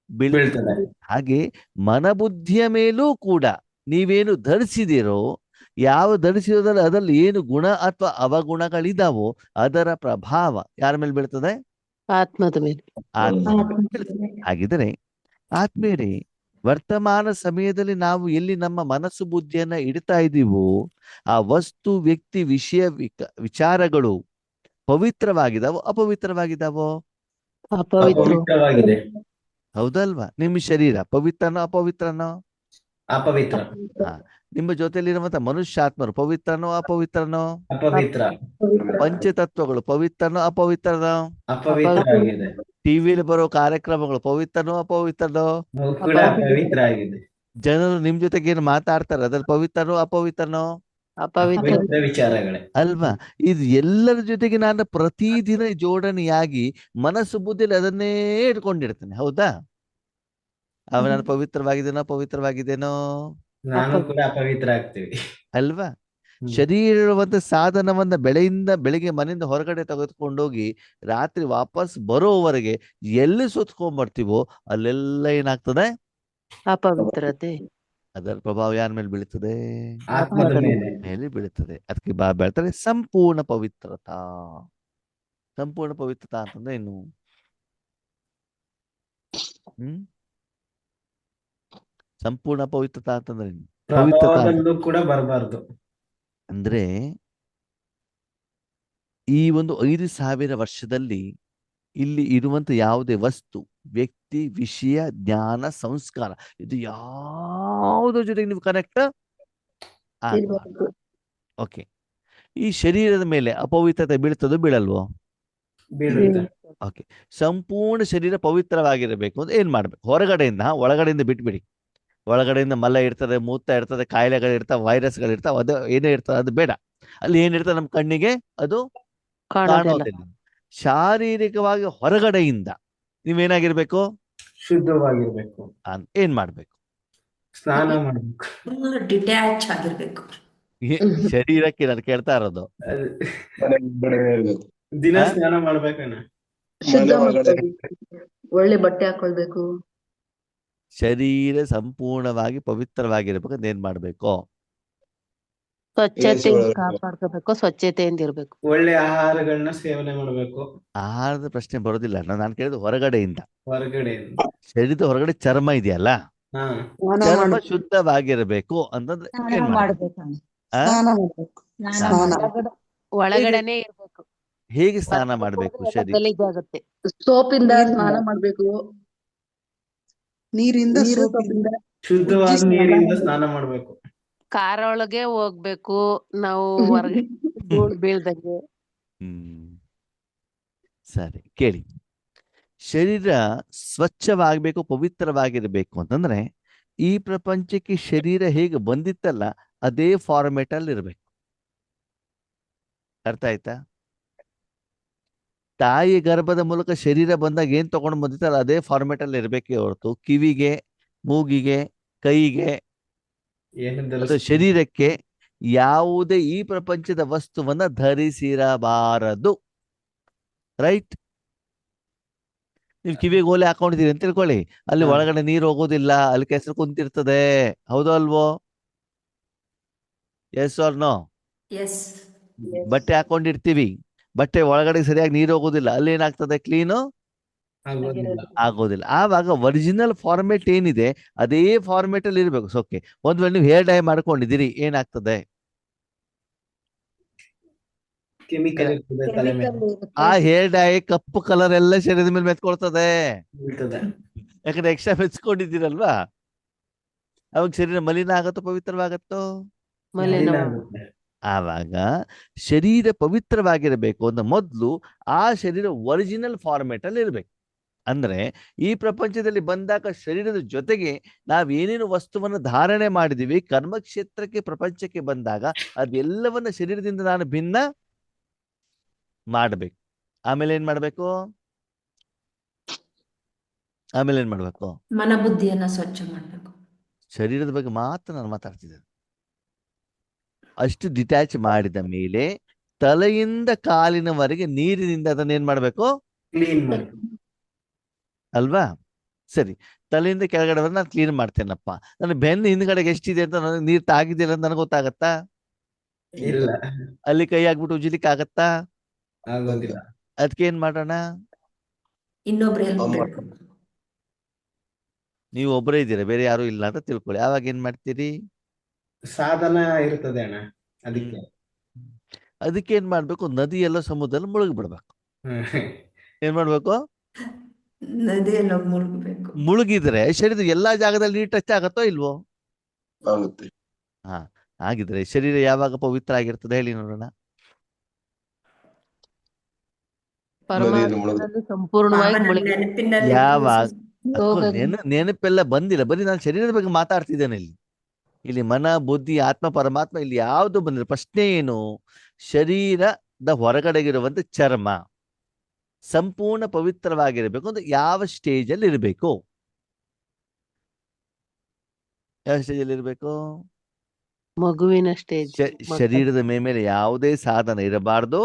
ಬೀಳ್ತದೆ. ಹಾಗೆ ಮನಬುದ್ಧಿಯ ಮೇಲೂ ಕೂಡ ನೀವೇನು ಧರಿಸಿದಿರೋ, ಯಾವ ಧರಿಸಿರೋದ್ರಲ್ಲಿ ಅದರಲ್ಲಿ ಏನು ಗುಣ ಅಥವಾ ಅವಗುಣಗಳಿದಾವೋ ಅದರ ಪ್ರಭಾವ ಯಾರ ಮೇಲೆ ಬೀಳ್ತದೆ? ಆತ್ಮದ ಮೇಲೆ. ಹಾಗಿದ್ರೆ ಆತ್ಮೀಯರೇ, ವರ್ತಮಾನ ಸಮಯದಲ್ಲಿ ನಾವು ಎಲ್ಲಿ ನಮ್ಮ ಮನಸ್ಸು ಬುದ್ಧಿಯನ್ನ ಇಡ್ತಾ ಇದ್ದೀವೋ ಆ ವಸ್ತು, ವ್ಯಕ್ತಿ, ವಿಷಯ, ವಿಚಾರಗಳು ಪವಿತ್ರವಾಗಿದಾವೋ ಅಪವಿತ್ರವಾಗಿದಾವೋ? ಅಪವಿತ್ರವಾಗಿದೆ. ಹೌದಲ್ವಾ? ನಿಮ್ಮ ಶರೀರ ಪವಿತ್ರನೋ ಅಪವಿತ್ರನೋ? ಅಪವಿತ್ರ. ನಿಮ್ಮ ಜೊತೆಲಿರುವಂತ ಮನುಷ್ಯಾತ್ಮರು ಪವಿತ್ರನೋ ಅಪವಿತ್ರನೋ? ಅಪವಿತ್ರ. ಪಂಚತತ್ವಗಳು ಪವಿತ್ರನೋ ಅಪವಿತ್ರನೋ? ಅಪವಿತ್ರ ಆಗಿದೆ. ಟಿವಿಲಿ ಬರೋ ಕಾರ್ಯಕ್ರಮಗಳು ಪವಿತ್ರನೋ ಅಪವಿತ್ರನೋ? ಕೂಡ ಅಪವಿತ್ರ ಆಗಿದೆ. ಜನರು ನಿಮ್ ಜೊತೆಗೆ ಏನು ಮಾತಾಡ್ತಾರೆ ಅದ್ರಲ್ಲಿ ಪವಿತ್ರನೋ ಅಪವಿತ್ರನೋ? ಅಪವಿತ್ರ ವಿಚಾರಗಳೇ ಅಲ್ವಾ? ಇದು ಎಲ್ಲರ ಜೊತೆಗೆ ನಾನು ಪ್ರತಿದಿನ ಜೋಡಣೆಯಾಗಿ ಮನಸ್ಸು ಬುದ್ಧಿಯಲ್ಲಿ ಅದನ್ನೇ ಇಟ್ಕೊಂಡಿರ್ತೇನೆ. ಹೌದಾ? ನಾನು ಪವಿತ್ರವಾಗಿದ್ದೇನೋ ಅಪವಿತ್ರವಾಗಿದ್ದೇನೋ? ನಾನು ಕೂಡ ಅಪವಿತ್ರ ಆಗ್ತೀವಿ ಅಲ್ವಾ? ಶರೀರ ಇರುವಂತ ಸಾಧನವನ್ನ ಬೆಳಿಗ್ಗೆ ಮನೆಯಿಂದ ಹೊರಗಡೆ ತೆಗೆದುಕೊಂಡೋಗಿ ರಾತ್ರಿ ವಾಪಸ್ ಬರೋವರೆಗೆ ಎಲ್ಲಿ ಸುತ್ಕೊಂಡ್ಬರ್ತೀವೋ ಅಲ್ಲೆಲ್ಲ ಏನಾಗ್ತದೆ? ಅಪವಿತ್ರತೆ. ಅದರ ಪ್ರಭಾವ ಯಾರ ಮೇಲೆ ಬೀಳ್ತದೆ? ಆತ್ಮದ ಮೇಲೆ ಬೀಳುತ್ತದೆ. ಅದಕ್ಕೆ ಹೇಳ್ತಾರೆ ಸಂಪೂರ್ಣ ಪವಿತ್ರತಾ. ಸಂಪೂರ್ಣ ಪವಿತ್ರತಾ ಅಂತಂದ್ರೆ ಏನು? ಸಂಪೂರ್ಣ ಪವಿತ್ರತಾ ಅಂತಂದ್ರೆ ಏನು? ಪ್ರಭಾವದಲ್ಲೂ ಕೂಡ ಬರಬಾರ್ದು ಅಂದ್ರೆ ಈ ಒಂದು 5,000 ವರ್ಷದಲ್ಲಿ ಇಲ್ಲಿ ಇರುವಂತ ಯಾವುದೇ ವಸ್ತು, ವ್ಯಕ್ತಿ, ವಿಷಯ, ಜ್ಞಾನ, ಸಂಸ್ಕಾರ, ಇದು ಯಾವುದ್ರ ಜೊತೆಗೆ ನೀವು ಕನೆಕ್ಟ್ ಆಗಬಾರ್ದು. ಓಕೆ, ಈ ಶರೀರದ ಮೇಲೆ ಅಪವಿತ್ರತೆ ಬೀಳ್ತದೋ ಬೀಳಲ್ವೋ? ಓಕೆ, ಸಂಪೂರ್ಣ ಶರೀರ ಪವಿತ್ರವಾಗಿರಬೇಕು ಅಂದ್ರೆ ಏನ್ ಮಾಡ್ಬೇಕು? ಹೊರಗಡೆಯಿಂದ, ಒಳಗಡೆಯಿಂದ ಬಿಟ್ಬಿಡಿ. ಒಳಗಡೆಯಿಂದ ಮಲ ಇರ್ತದೆ, ಮೂತ್ರ ಇರ್ತದೆ, ಕಾಯಿಲೆಗಳಿರ್ತಾವೆ, ವೈರಸ್ಗಳಿರ್ತಾವೆ, ಅದು ಏನೇ ಇರ್ತದೆ ಅದು ಬೇಡ. ಅಲ್ಲಿ ಏನಿರ್ತದೆ ನಮ್ಮ ಕಣ್ಣಿಗೆ ಅದು ಕಾಣೋದಿಲ್ಲ. ಶಾರೀರಿಕವಾಗಿ ಹೊರಗಡೆಯಿಂದ ನೀವೇನಾಗಿರ್ಬೇಕು? ಶುದ್ಧವಾಗಿರ್ಬೇಕು. ಏನ್ ಮಾಡ್ಬೇಕು? ಸ್ನಾನ ಮಾಡ್ಬೇಕು. ಡಿಟ್ಯಾಚ್ ಆಗಿರ್ಬೇಕು. ಶರೀರಕ್ಕೆ ನಾನು ಕೇಳ್ತಾ ಇರೋದು. ದಿನ ಸ್ನಾನ ಮಾಡ್ಬೇಕಣ್ಣ. ಒಳ್ಳೆ ಬಟ್ಟೆ ಹಾಕೊಳ್ಬೇಕು. ಶರೀರ ಸಂಪೂರ್ಣವಾಗಿ ಪವಿತ್ರವಾಗಿರ್ಬೇಕಂತ ಏನ್ ಮಾಡ್ಬೇಕು? ಸ್ವಚ್ಛತೆಯಿಂದ ಒಳಗೆ ಕಾಪಾಡ್ಕೋಬೇಕು, ಸ್ವಚ್ಛತೆಯಿಂದ ಇರ್ಬೇಕು. ಒಳ್ಳೆ ಆಹಾರಗಳನ್ನ ಸೇವನೆ ಮಾಡ್ಬೇಕು. ಆಹಾರದ ಪ್ರಶ್ನೆ ಬರೋದಿಲ್ಲ. ನಾನು ಕೇಳಿದ್ದು ಹೊರಗಡೆಯಿಂದ. ಹೊರಗಡೆಯಿಂದ. ಶರೀರದ ಹೊರಗಡೆ ಚರ್ಮ ಇದೆಯಲ್ಲ, ಹಾ ಚರ್ಮ ಶುದ್ಧವಾಗಿರ್ಬೇಕು ಅಂತಂದ್ರೆ ಏನ್ ಮಾಡ್ಬೇಕು? ಆ? ಸ್ನಾನ. ಒಳಗಡೆನೆ ಇರ್ಬೇಕು. ಹೇಗೆ ಸ್ನಾನ ಮಾಡ್ಬೇಕು? ಶರೀರ ಗಲೀಜಾಗುತ್ತೆ. ಸೋಪಿಂದ ಸ್ನಾನ ಮಾಡ್ಬೇಕು. ನೀರಿಂದ ಸೋಪಿಂದ ಶುದ್ಧವಾದ ನೀರಿಂದ ಸ್ನಾನ ಮಾಡ್ಬೇಕು. ಕಾರ್ ಒಳಗೆ ಹೋಗ್ಬೇಕು ನಾವು, ಹೊರಗಡೆ ಧೂಳ್ ಬೀಳ್ದಂಗೆ. ಸರಿ, ಕೇಳಿ. ಶರೀರ ಸ್ವಚ್ಛವಾಗಬೇಕು, ಪವಿತ್ರವಾಗಿರ್ಬೇಕು ಅಂತಂದ್ರೆ ಈ ಪ್ರಪಂಚಕ್ಕೆ ಶರೀರ ಹೇಗೆ ಬಂದಿತ್ತಲ್ಲ ಅದೇ ಫಾರ್ಮೆಟ್ ಅಲ್ಲಿ ಇರ್ಬೇಕು. ಅರ್ಥ ಆಯ್ತಾ? ತಾಯಿ ಗರ್ಭದ ಮೂಲಕ ಶರೀರ ಬಂದಾಗ ಏನ್ ತಗೊಂಡು ಬಂದಿತ್ತಲ್ಲ ಅದೇ ಫಾರ್ಮೆಟ್ ಅಲ್ಲಿ ಇರ್ಬೇಕೇ ಹೊರತು ಕಿವಿಗೆ, ಮೂಗಿಗೆ, ಕೈಗೆ ಏನು ಅದು ಶರೀರಕ್ಕೆ ಯಾವುದೇ ಈ ಪ್ರಪಂಚದ ವಸ್ತುವನ್ನ ಧರಿಸಿರಬಾರದು. ರೈಟ್? ನೀವು ಕಿವಿಗೆ ಓಲೆ ಹಾಕೊಂಡಿದ್ದೀರಿ ಅಂತ ತಿಳ್ಕೊಳ್ಳಿ, ಅಲ್ಲಿ ಹಾ. ಒಳಗಡೆ ನೀರು ಹೋಗೋದಿಲ್ಲ, ಅಲ್ಲಿ ಕೆಸರು ಕುಂತಿರ್ತದೆ. ಹೌದೋ ಅಲ್ವೋ? Yes or no? ಎಸ್. ಬಟ್ಟೆ ಹಾಕೊಂಡಿರ್ತೀವಿ, ಬಟ್ಟೆ ಒಳಗಡೆ ಸರಿಯಾಗಿ ನೀರು ಹೋಗೋದಿಲ್ಲ, ಅಲ್ಲಿ ಏನಾಗ್ತದೆ? ಕ್ಲೀನು ಆಗೋದಿಲ್ಲ. ಆಗೋದಿಲ್ಲ. ಆವಾಗ ಒರಿಜಿನಲ್ ಫಾರ್ಮೆಟ್ ಏನಿದೆ ಅದೇ ಫಾರ್ಮೆಟ್ ಅಲ್ಲಿ ಇರ್ಬೇಕು. ಓಕೆ, ಒಂದ್ ವೇಳೆ ನೀವು ಹೇರ್ ಡೈ ಮಾಡ್ಕೊಂಡಿದ್ದೀರಿ, ಏನಾಗ್ತದೆ? ಕೆಮಿಕಲ್ ಇರ್ತದೆ ತಲೆ ಮೇಲೆ. ಆ ಹೇರ್ ಡೈ ಕಪ್ಪು ಕಲರ್ ಎಲ್ಲ ಶರೀರದ ಮೇಲೆ ಮೆತ್ಕೊಳ್ತದೆ. ಬೀಳ್ತದೆ. ಯಾಕಂದ್ರೆ ಎಕ್ಸ್ಟ್ರಾ ಮೆಚ್ಕೊಂಡಿದ್ದೀರಲ್ವಾ? ಅವಾಗ ಶರೀರ ಮಲಿನ ಆಗತ್ತೋ ಪವಿತ್ರವಾಗತ್ತೋ? ಮಲಿನ ಆಗುತ್ತೆ. ಆವಾಗ ಶರೀರ ಪವಿತ್ರವಾಗಿರಬೇಕು ಅಂತ ಮೊದಲು ಆ ಶರೀರ ಒರಿಜಿನಲ್ ಫಾರ್ಮೆಟ್ ಅಲ್ಲಿ ಇರ್ಬೇಕು. ಅಂದ್ರೆ ಈ ಪ್ರಪಂಚದಲ್ಲಿ ಬಂದಾಗ ಶರೀರದ ಜೊತೆಗೆ ನಾವೇನೇನು ವಸ್ತುವನ್ನು ಧಾರಣೆ ಮಾಡಿದೀವಿ, ಕರ್ಮಕ್ಷೇತ್ರಕ್ಕೆ ಪ್ರಪಂಚಕ್ಕೆ ಬಂದಾಗ ಅದೆಲ್ಲವನ್ನ ಶರೀರದಿಂದ ನಾನು ಭಿನ್ನ ಮಾಡ್ಬೇಕು. ಆಮೇಲೆ ಏನ್ ಮಾಡ್ಬೇಕು? ಮನ ಬುದ್ಧಿಯನ್ನ ಸ್ವಚ್ಛ ಮಾಡ್ಬೇಕು. ಶರೀರದ ಬಗ್ಗೆ ಮಾತ್ರ ನಾನು ಮಾತಾಡ್ತಿದ್ದೇನೆ. ಅಷ್ಟು ಡಿಟ್ಯಾಚ್ ಮಾಡಿದ ಮೇಲೆ ತಲೆಯಿಂದ ಕಾಲಿನವರೆಗೆ ನೀರಿನಿಂದ ಅದನ್ನ ಏನ್ ಮಾಡ್ಬೇಕು? ಕ್ಲೀನ್ ಮಾಡಿ. ಅಲ್ವಾ? ಸರಿ, ತಲೆಯಿಂದ ಕೆಳಗಡೆ ನಾನು ಕ್ಲೀನ್ ಮಾಡ್ತೇನಪ್ಪ, ನನ್ನ ಬೆನ್ನು ಹಿಂದ್ಗಡೆಗೆ ಎಷ್ಟಿದೆ ಅಂತ ನನಗೆ ನೀರ್ ತಾಗಿದ್ದಿಲ್ಲ ಅಂತ ನನಗೆ ಗೊತ್ತಾಗತ್ತಾ? ಇಲ್ಲ, ಅಲ್ಲಿ ಕೈ ಹಾಕ್ಬಿಟ್ಟು ಉಜ್ಲಿಕ್ಕೆ ಆಗತ್ತಾ? ಆಗೋದಿಲ್ಲ. ಅದಕ್ಕೆ ಏನ್ ಮಾಡೋಣ? ಇನ್ನೊಬ್ರು ಹೆಲ್ಪ್ ಬೇಕು. ನೀವು ಒಬ್ಬರೇ ಇದ್ದೀರಾ, ಬೇರೆ ಯಾರು ಇಲ್ಲ ಅಂತ ತಿಳ್ಕೊಳ್ಳಿ. ಆವಾಗ ಏನ್ ಮಾಡ್ತೀರಿ? ಸಾಧನ ಇರ್ತದೆ ಅಣ್ಣ, ಅದಕ್ಕೆ. ಅದಕ್ಕೆ ಏನ್ ಮಾಡ್ಬೇಕು? ನದಿ ಎಲ್ಲ ಸಮುದ್ರದಲ್ಲಿ ಮುಳುಗಿ ಬಿಡ್ಬೇಕು. ಏನ್ ಮಾಡ್ಬೇಕು? ನದಿಯಲ್ಲಿ ಹೋಗಿ ಮುಳುಗಬೇಕು. ಮುಳುಗಿದ್ರೆ ಶರೀರದ ಎಲ್ಲಾ ಜಾಗದಲ್ಲಿ ನೀರು ಟಚ್ ಆಗತ್ತೋ ಇಲ್ವೋ? ಆಗುತ್ತೆ. ಹಾ, ಹಾಗಿದ್ರೆ ಶರೀರ ಯಾವಾಗ ಪವಿತ್ರ ಆಗಿರ್ತದೆ ಹೇಳಿ ನೋಡೋಣ? ಪರಮಾತ್ಮನಲ್ಲಿ ಸಂಪೂರ್ಣವಾಗಿ ಭಾವನ ಮುಳುಗಿ ನೆನಪಿನಲ್ಲಿ ಯಾವಾಗ ಹೋಗಲ್ಲ. ನೆನಪೆಲ್ಲ ಬಂದಿಲ್ಲ, ಬರೀ ನಾನು ಶರೀರದ ಬಗ್ಗೆ ಮಾತಾಡ್ತಿದ್ದೇನೆ. ಇಲ್ಲಿ ಮನ, ಬುದ್ಧಿ, ಆತ್ಮ, ಪರಮಾತ್ಮ ಇಲ್ಲಿ ಯಾವುದು ಬಂದಿಲ್ಲ. ಪ್ರಶ್ನೆ ಏನು? ಶರೀರದ ಹೊರಗಡೆಗಿರುವಂತ ಚರ್ಮ ಸಂಪೂರ್ಣ ಪವಿತ್ರವಾಗಿರ್ಬೇಕು ಅಂದ್ರೆ ಯಾವ ಸ್ಟೇಜ್ ಅಲ್ಲಿ ಇರಬೇಕು? ಯಾವ ಸ್ಟೇಜ್ ಅಲ್ಲಿ ಇರಬೇಕು? ಮಗುವಿನ ಸ್ಟೇಜ್. ಶರೀರದ ಮೇಲೆ ಯಾವುದೇ ಸಾಧನ ಇರಬಾರ್ದು.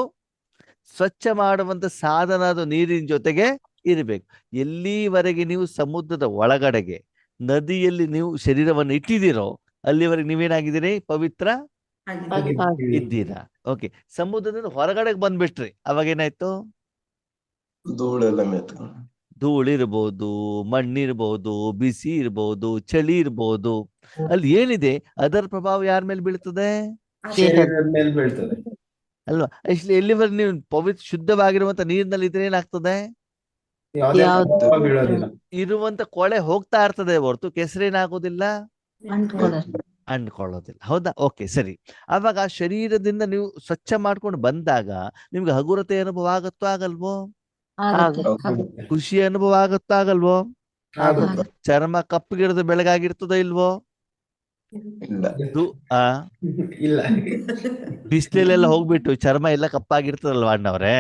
ಸ್ವಚ್ಛ ಮಾಡುವಂತ ಸಾಧನ ಅದು ನೀರಿನ ಜೊತೆಗೆ ಇರಬೇಕು. ಎಲ್ಲಿವರೆಗೆ ನೀವು ಸಮುದ್ರದ ಒಳಗಡೆಗೆ, ನದಿಯಲ್ಲಿ ನೀವು ಶರೀರವನ್ನು ಇಟ್ಟಿದ್ದೀರೋ ಅಲ್ಲಿವರೆಗೆ ನೀವೇನಾಗಿದ್ದೀರಿ? ಪವಿತ್ರ ಇದ್ದೀರಾ. ಓಕೆ, ಸಮುದ್ರದಿಂದ ಹೊರಗಡೆಗೆ ಬಂದ್ಬಿಟ್ರಿ, ಅವಾಗ ಏನಾಯ್ತು? ಧೂಳೆಲ್ಲ ಮೇತ್ಕೊಂಡು. ಧೂಳಿರ್ಬೋದು, ಮಣ್ಣಿರ್ಬೋದು, ಬಿಸಿ ಇರ್ಬೋದು, ಚಳಿ ಇರ್ಬೋದು, ಅಲ್ಲಿ ಏನಿದೆ ಅದರ ಪ್ರಭಾವ ಯಾರ ಮೇಲೆ ಬೀಳ್ತದೆ? ಶರೀರದ ಮೇಲೆ ಬೀಳ್ತದೆ ಅಲ್ವಾ? ಎಲ್ಲಿವರೆಗೆ ನೀವು ಶುದ್ಧವಾಗಿರುವಂತ ನೀರಿನಲ್ಲಿ ಇದ್ರೆ ಏನಾಗ್ತದೆ? ಯಾವುದೇ ಪ್ರಭಾವ ಬೀಳೋದಿಲ್ಲ. ಇರುವಂತ ಕೊಳೆ ಹೋಗ್ತಾ ಇರ್ತದೆ ಹೊರತು ಕೆಸರೇನಾಗೋದಿಲ್ಲ, ಅಂಡ್ಕೊಳ್ಳೋದಿಲ್ಲ. ಹೌದಾ? ಓಕೆ, ಸರಿ. ಅವಾಗ ಆ ಶರೀರದಿಂದ ನೀವು ಸ್ವಚ್ಛ ಮಾಡ್ಕೊಂಡು ಬಂದಾಗ ನಿಮ್ಗೆ ಹಗುರತೆ ಅನುಭವ ಆಗತ್ತೋ ಆಗಲ್ವೋ? ಖುಷಿ ಅನುಭವ ಆಗತ್ತೋ ಆಗಲ್ವೋ? ಆಗುತ್ತೆ. ಚರ್ಮ ಕಪ್ಪಗಿರೋದು ಬೆಳಗಾಗಿರ್ತದೋ ಇಲ್ವೋ? ಇಲ್ಲ. ಇಲ್ಲ. ಬಿಸಿಲೆಲ್ಲ ಹೋಗ್ಬಿಟ್ಟು ಚರ್ಮ ಎಲ್ಲ ಕಪ್ಪಾಗಿರ್ತದಲ್ವಾ ಅಣ್ಣವ್ರೆ?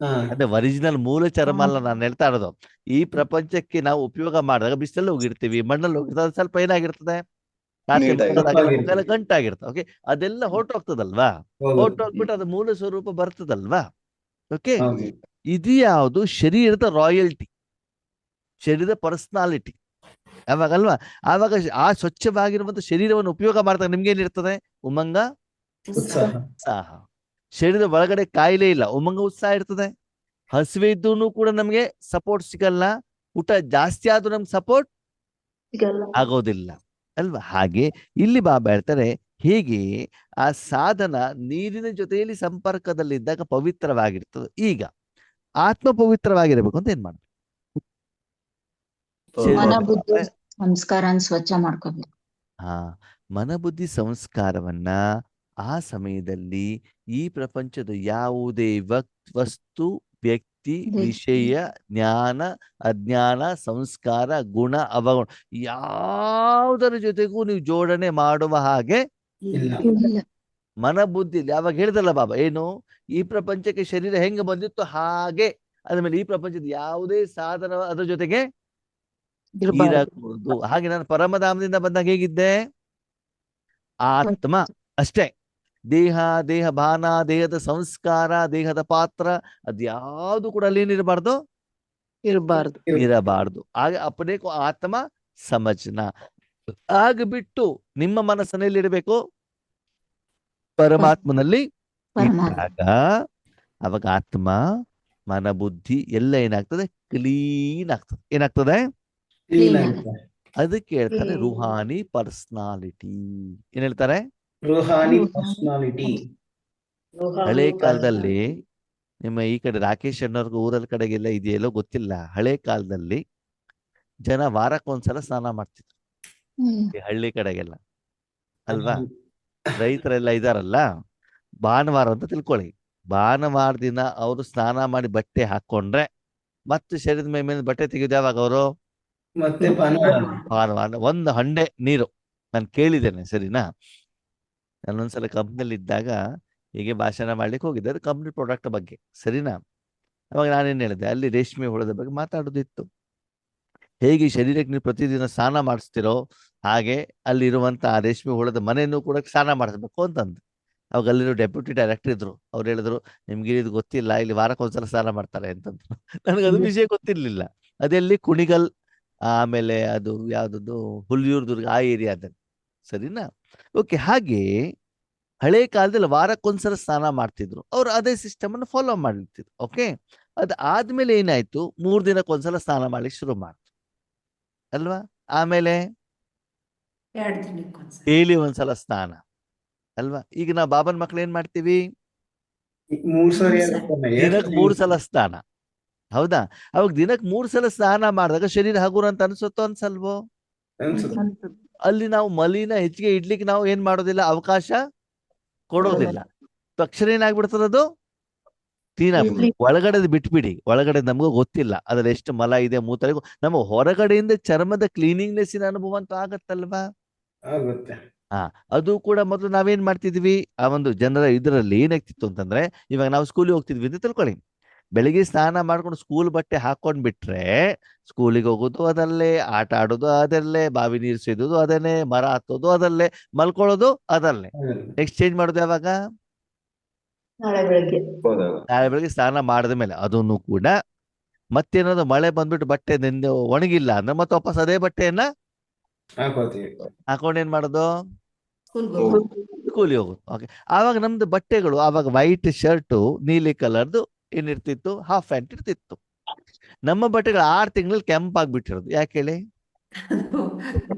ಹಾ. ಅದೇ ಒರಿಜಿನಲ್ ಮೂಲ ಚರ್ಮ ಅಲ್ಲ ನಾನು ಹೇಳ್ತಾ ಇರೋದು. ಈ ಪ್ರಪಂಚಕ್ಕೆ ನಾವು ಉಪಯೋಗ ಮಾಡಿದಾಗ ಬಿಸಿಲಲ್ಲಿ ಹೋಗಿರ್ತೀವಿ, ಮಣ್ಣಲ್ಲಿ ಹೋಗಿರ್ತದೆ, ಅದು ಸ್ವಲ್ಪ ಏನಾಗಿರ್ತದೆ? ಗಂಟಾಗಿರ್ತದೆ. ಓಕೆ, ಅದೆಲ್ಲ ಹೊರಟೋಗ್ತದಲ್ವಾ? ಹೊರಟೋಗ್ಬಿಟ್ಟು ಅದು ಮೂಲ ಸ್ವರೂಪ ಬರ್ತದಲ್ವಾ? ಓಕೆ, ಇದು ಯಾವುದು? ಶರೀರದ ರಾಯಲ್ಟಿ, ಶರೀರದ ಪರ್ಸನಾಲಿಟಿ. ಅವಾಗಲ್ವಾ? ಆವಾಗ ಆ ಸ್ವಚ್ಛವಾಗಿರುವಂತ ಶರೀರವನ್ನು ಉಪಯೋಗ ಮಾಡ್ತಾರೆ. ನಿಮ್ಗೇನಿರ್ತದೆ? ಉಮಂಗ, ಉತ್ಸಾಹ. ಉತ್ಸಾಹ. ಶರೀರದ ಒಳಗಡೆ ಕಾಯಿಲೆ ಇಲ್ಲ, ಉಮಂಗ ಉತ್ಸಾಹ ಇರ್ತದೆ. ಹಸಿವೆ ಇದ್ದೂ ಕೂಡ ನಮ್ಗೆ ಸಪೋರ್ಟ್ ಸಿಗಲ್ಲ, ಊಟ ಜಾಸ್ತಿ ಆದ್ರೂ ನಮ್ಗೆ ಸಪೋರ್ಟ್ ಸಿಗಲ್ಲ. ಆಗೋದಿಲ್ಲ ಅಲ್ವಾ? ಹಾಗೆ ಇಲ್ಲಿ ಬಾಬಾ ಹೇಳ್ತಾರೆ, ಹೇಗೆ ಆ ಸಾಧನ ನೀರಿನ ಜೊತೆಯಲ್ಲಿ ಸಂಪರ್ಕದಲ್ಲಿದ್ದಾಗ ಪವಿತ್ರವಾಗಿರ್ತದೆ. ಈಗ ಆತ್ಮ ಪವಿತ್ರವಾಗಿರ್ಬೇಕು ಅಂತ ಏನ್ ಮಾಡ್ಬೇಕು? ಮನ ಶರೀರ- ಬುದ್ಧಿ ಸಂಸ್ಕಾರನ ಸ್ವಚ್ಛ ಮಾಡ್ಕೋಬೇಕು. ಹಾ, ಮನಬುದ್ಧಿ ಸಂಸ್ಕಾರವನ್ನ ಆ ಸಮಯದಲ್ಲಿ ಈ ಪ್ರಪಂಚದ ಯಾವುದೇ ವಸ್ತು, ವ್ಯಕ್ತಿ, ವಿಷಯ, ಜ್ಞಾನ, ಅಜ್ಞಾನ, ಸಂಸ್ಕಾರ, ಗುಣ, ಅವಗುಣ ಯಾವುದರ ಜೊತೆಗೂ ನೀವು ಜೋಡಣೆ ಮಾಡುವ ಹಾಗೆ ಇಲ್ಲ. ಇಲ್ಲ. ಮನಬುದ್ಧಿ. ಯಾವಾಗ ಹೇಳ್ದಲ್ಲ ಬಾಬಾ, ಏನು ಈ ಪ್ರಪಂಚಕ್ಕೆ ಶರೀರ ಹೆಂಗೆ ಬಂದಿತ್ತು ಹಾಗೆ, ಅದ್ಮೇಲೆ ಈ ಪ್ರಪಂಚದ ಯಾವುದೇ ಸಾಧನ ಅದ್ರ ಜೊತೆಗೆ ಇರ್ಬಾರ್ದು. ಇರಕೂಡದು. ಹಾಗೆ ನಾನು ಪರಮಧಾಮದಿಂದ ಬಂದಾಗ ಹೇಗಿದ್ದೆ? ಆತ್ಮ ಅಷ್ಟೇ. ದೇಹ, ದೇಹ ಭಾನ, ದೇಹದ ಸಂಸ್ಕಾರ, ದೇಹದ ಪಾತ್ರ ಅದ್ಯಾವುದು ಕೂಡ ಅಲ್ಲಿ ಏನಿರಬಾರ್ದು, ಇರಬಾರ್ದು. ಇರಬಾರ್ದು. ಆಗ ಅಪನೇಕೋ ಆತ್ಮ ಸಮಜ್ನ. ಆಗ ಬಿಟ್ಟು ನಿಮ್ಮ ಮನಸ್ಸನ್ನಲ್ಲಿ ಇಡಬೇಕು, ಪರಮಾತ್ಮನಲ್ಲಿ ಪರಮಾತ್ಮ. ಇಟ್ಟಾಗ ಅವಾಗ ಆತ್ಮ, ಮನ, ಬುದ್ಧಿ ಎಲ್ಲ ಏನಾಗ್ತದೆ? ಕ್ಲೀನ್ ಆಗ್ತದೆ. ಏನಾಗ್ತದೆ? ಕ್ಲೀನ್ ಆಗುತ್ತೆ. ಅದಕ್ಕೆ ಹೇಳ್ತಾರೆ ರುಹಾನಿ ಪರ್ಸನಾಲಿಟಿ. ಏನ್ ಹೇಳ್ತಾರೆ? ರುಹಾನಿ ಪರ್ಸನಾಲಿಟಿ. ಹಳೆ ಕಾಲದಲ್ಲಿ, ನಿಮ್ಮ ಈ ಕಡೆ ರಾಕೇಶ್ ಅಣ್ಣವ್ರಿಗೆ ಊರಲ್ ಕಡೆಗೆಲ್ಲ ಇದೆಯಲ್ಲೋ ಗೊತ್ತಿಲ್ಲ, ಹಳೆ ಕಾಲದಲ್ಲಿ ಜನ ವಾರಕ್ಕೊಂದ್ಸಲ ಸ್ನಾನ ಮಾಡ್ತಿದ್ರು ಈ ಹಳ್ಳಿ ಕಡೆಗೆಲ್ಲ, ಅಲ್ವಾ? ರೈತರೆಲ್ಲ ಇದಾರಲ್ಲ, ಭಾನುವಾರ ಅಂತ ತಿಳ್ಕೊಳ್ಳಿ, ಭಾನುವಾರ ದಿನ ಅವರು ಸ್ನಾನ ಮಾಡಿ ಬಟ್ಟೆ ಹಾಕೊಂಡ್ರೆ ಮತ್ತೆ ಶರೀರದ ಮೇಲೆ ಬಟ್ಟೆ ತೆಗೆದು ಯಾವಾಗ ಅವರು? ಮತ್ತೆ ಭಾನುವಾರ. ಭಾನುವಾರ. ಒಂದು ಹಂಡೆ ನೀರು ನಾನು ಕೇಳಿದ್ದೇನೆ, ಸರಿನಾ? ನಾನೊಂದ್ಸಲ ಕಂಪ್ನಿಯಲ್ಲಿ ಇದ್ದಾಗ ಹೀಗೆ ಭಾಷಣ ಮಾಡ್ಲಿಕ್ಕೆ ಹೋಗಿದ್ದೆ, ಅದು ಕಂಪ್ನಿ ಪ್ರಾಡಕ್ಟ್ ಬಗ್ಗೆ, ಸರಿನಾ? ಅವಾಗ ನಾನೇನ್ ಹೇಳಿದೆ, ಅಲ್ಲಿ ರೇಷ್ಮೆ ಹುಳದ ಬಗ್ಗೆ ಮಾತಾಡೋದಿತ್ತು. ಹೇಗೆ ಶರೀರಕ್ಕೆ ನೀವು ಪ್ರತಿದಿನ ಸ್ನಾನ ಮಾಡಿಸ್ತಿರೋ ಹಾಗೆ ಅಲ್ಲಿರುವಂತ ಆ ರೇಷ್ಮೆ ಹುಳದ ಮನೆಯನ್ನು ಕೂಡ ಸ್ನಾನ ಮಾಡಿಸ್ಬೇಕು ಅಂತಂದು. ಅವಾಗ ಅಲ್ಲಿರೋ ಡೆಪ್ಯೂಟಿ ಡೈರೆಕ್ಟರ್ ಇದ್ರು, ಅವ್ರು ಹೇಳಿದ್ರು, ನಿಮ್ಗೆ ಇದು ಗೊತ್ತಿಲ್ಲ, ಇಲ್ಲಿ ವಾರಕ್ಕೊಂದ್ಸಲ ಸ್ನಾನ ಮಾಡ್ತಾರೆ ಅಂತಂದ್ರು. ನನಗೆ ಅದು ವಿಷಯ ಗೊತ್ತಿರ್ಲಿಲ್ಲ. ಅದೆಲ್ಲಿ ಕುಣಿಗಲ್, ಆಮೇಲೆ ಅದು ಯಾವ್ದದ್ದು ಹುಲಿಯೂರು ದುರ್ಗ, ಆ ಏರಿಯಾದಲ್ಲಿ, ಸರಿನಾ? ಓಕೆ. ಹಾಗೆ ಹಳೆ ಕಾಲದಲ್ಲಿ ವಾರಕ್ಕೊಂದ್ಸಲ ಸ್ನಾನ ಮಾಡ್ತಿದ್ರು, ಅವ್ರು ಅದೇ ಸಿಸ್ಟಮ್ ಅನ್ನು ಫಾಲೋ ಮಾಡ್ತಿದ್ರು. ಓಕೆ. ಅದ್ ಆದ್ಮೇಲೆ ಏನಾಯ್ತು, 3 ದಿನಕ್ಕೊಂದ್ಸಲ ಸ್ನಾನ ಮಾಡ್ಲಿಕ್ಕೆ ಶುರು ಮಾಡ್ತು, ಅಲ್ವಾ? ಆಮೇಲೆ 2 ದಿನಕ್ಕೊಂದ್ಸಲ. ಡೈಲಿ ಒಂದ್ಸಲ ಸ್ನಾನ, ಅಲ್ವಾ? ಈಗ ನಾವು ಬಾಬನ್ ಮಕ್ಳು ಏನ್ ಮಾಡ್ತೀವಿ? 3 ಸರಿ ಆಗುತ್ತಲ್ಲ, ದಿನಕ್ಕೆ 3 ಸಲ ಸ್ನಾನ, ಹೌದಾ? ಅವಾಗ ದಿನಕ್ಕೆ 3 ಸಲ ಸ್ನಾನ ಮಾಡಿದಾಗ ಶರೀರ ಹಗುರ ಅಂತ ಅನ್ಸುತ್ತೋ ಅನ್ಸಲ್ವೋ? ಅನ್ಸುತ್ತೆ. ಅಲ್ಲಿ ನಾವು ಮಲಿನ ಹೆಚ್ಚಿಗೆ ಇಡ್ಲಿಕ್ಕೆ ನಾವು ಏನ್ ಮಾಡೋದಿಲ್ಲ, ಅವಕಾಶ ಕೊಡೋದಿಲ್ಲ. ತಕ್ಷಣ ಏನಾಗ್ಬಿಡ್ತದೆ, ಅದು ಕ್ಲೀನ್ ಆಗ್ಬಿಡ್ತದೆ. ಒಳಗಡೆ ಬಿಟ್ಬಿಡಿ, ಒಳಗಡೆ ನಮಗೂ ಗೊತ್ತಿಲ್ಲ ಅದ್ರಲ್ಲಿ ಎಷ್ಟು ಮಲ ಇದೆ, ಮೂತ್ರ. ನಮ್ಮ ಹೊರಗಡೆಯಿಂದ ಚರ್ಮದ ಕ್ಲೀನಿಂಗ್ನೆಸ್ಸಿನ ಅನುಭವ ಅಂತ ಆಗತ್ತಲ್ವಾ? ಆಗುತ್ತೆ. ಅದು ಕೂಡ ಮೊದಲು ನಾವೇನ್ ಮಾಡ್ತಿದ್ವಿ, ಆ ಒಂದು ಜನರ ಇದರಲ್ಲಿ ಏನಾಗ್ತಿತ್ತು ಅಂತಂದ್ರೆ, ಇವಾಗ ನಾವು ಸ್ಕೂಲಿಗೆ ಹೋಗ್ತಿದ್ವಿ ಅಂತ ತಿಳ್ಕೊಳ್ಳಿ, ಬೆಳಿಗ್ಗೆ ಸ್ನಾನ ಮಾಡ್ಕೊಂಡು ಸ್ಕೂಲ್ ಬಟ್ಟೆ ಹಾಕೊಂಡ್ ಬಿಟ್ರೆ ಸ್ಕೂಲಿಗೆ ಹೋಗೋದು ಅದಲ್ಲೇ, ಆಟ ಆಡೋದು ಅದಲ್ಲೇ, ಬಾವಿ ನೀರು ಸೇದೋದು ಅದನ್ನೇ, ಮರ ಹತ್ತೋದು ಅದಲ್ಲೇ, ಮಲ್ಕೊಳ್ಳೋದು ಅದಲ್ಲೇ. ನೆಕ್ಸ್ಟ್ ಚೇಂಜ್ ಮಾಡೋದು ಯಾವಾಗ? ನಾಳೆ ಬೆಳಗ್ಗೆ. ಹೋದಾಗ ನಾಳೆ ಬೆಳಿಗ್ಗೆ ಸ್ನಾನ ಮಾಡಿದ ಮೇಲೆ. ಅದನ್ನು ಕೂಡ ಮತ್ತೇನಾದ್ರು ಮಳೆ ಬಂದ್ಬಿಟ್ಟು ಬಟ್ಟೆ ನಿಂದೆ ಒಣಗಿಲ್ಲ ಅಂದ್ರೆ ಮತ್ತೆ ವಾಪಸ್ ಅದೇ ಬಟ್ಟೆಯನ್ನ ಹಾಕೋತೀವಿ. ಹಾಕೊಂಡು ಏನ್ ಮಾಡೋದು? ಸ್ಕೂಲ್ಗೆ ಹೋಗಿ ಸ್ಕೂಲಿಗೆ ಹೋಗೋದು. ಓಕೆ. ಆವಾಗ ನಮ್ದು ಬಟ್ಟೆಗಳು, ಆವಾಗ ವೈಟ್ ಶರ್ಟು, ನೀಲಿ ಕಲರ್ದು ಏನಿರ್ತಿತ್ತು, ಹಾಫ್ ಪ್ಯಾಂಟ್ ಇರ್ತಿತ್ತು. ನಮ್ಮ ಬಟ್ಟೆಗಳು 6 ತಿಂಗಳಲ್ಲಿ ಕೆಂಪಾಗ್ಬಿಟ್ಟಿರೋದು. ಯಾಕೆ ಹೇಳಿ?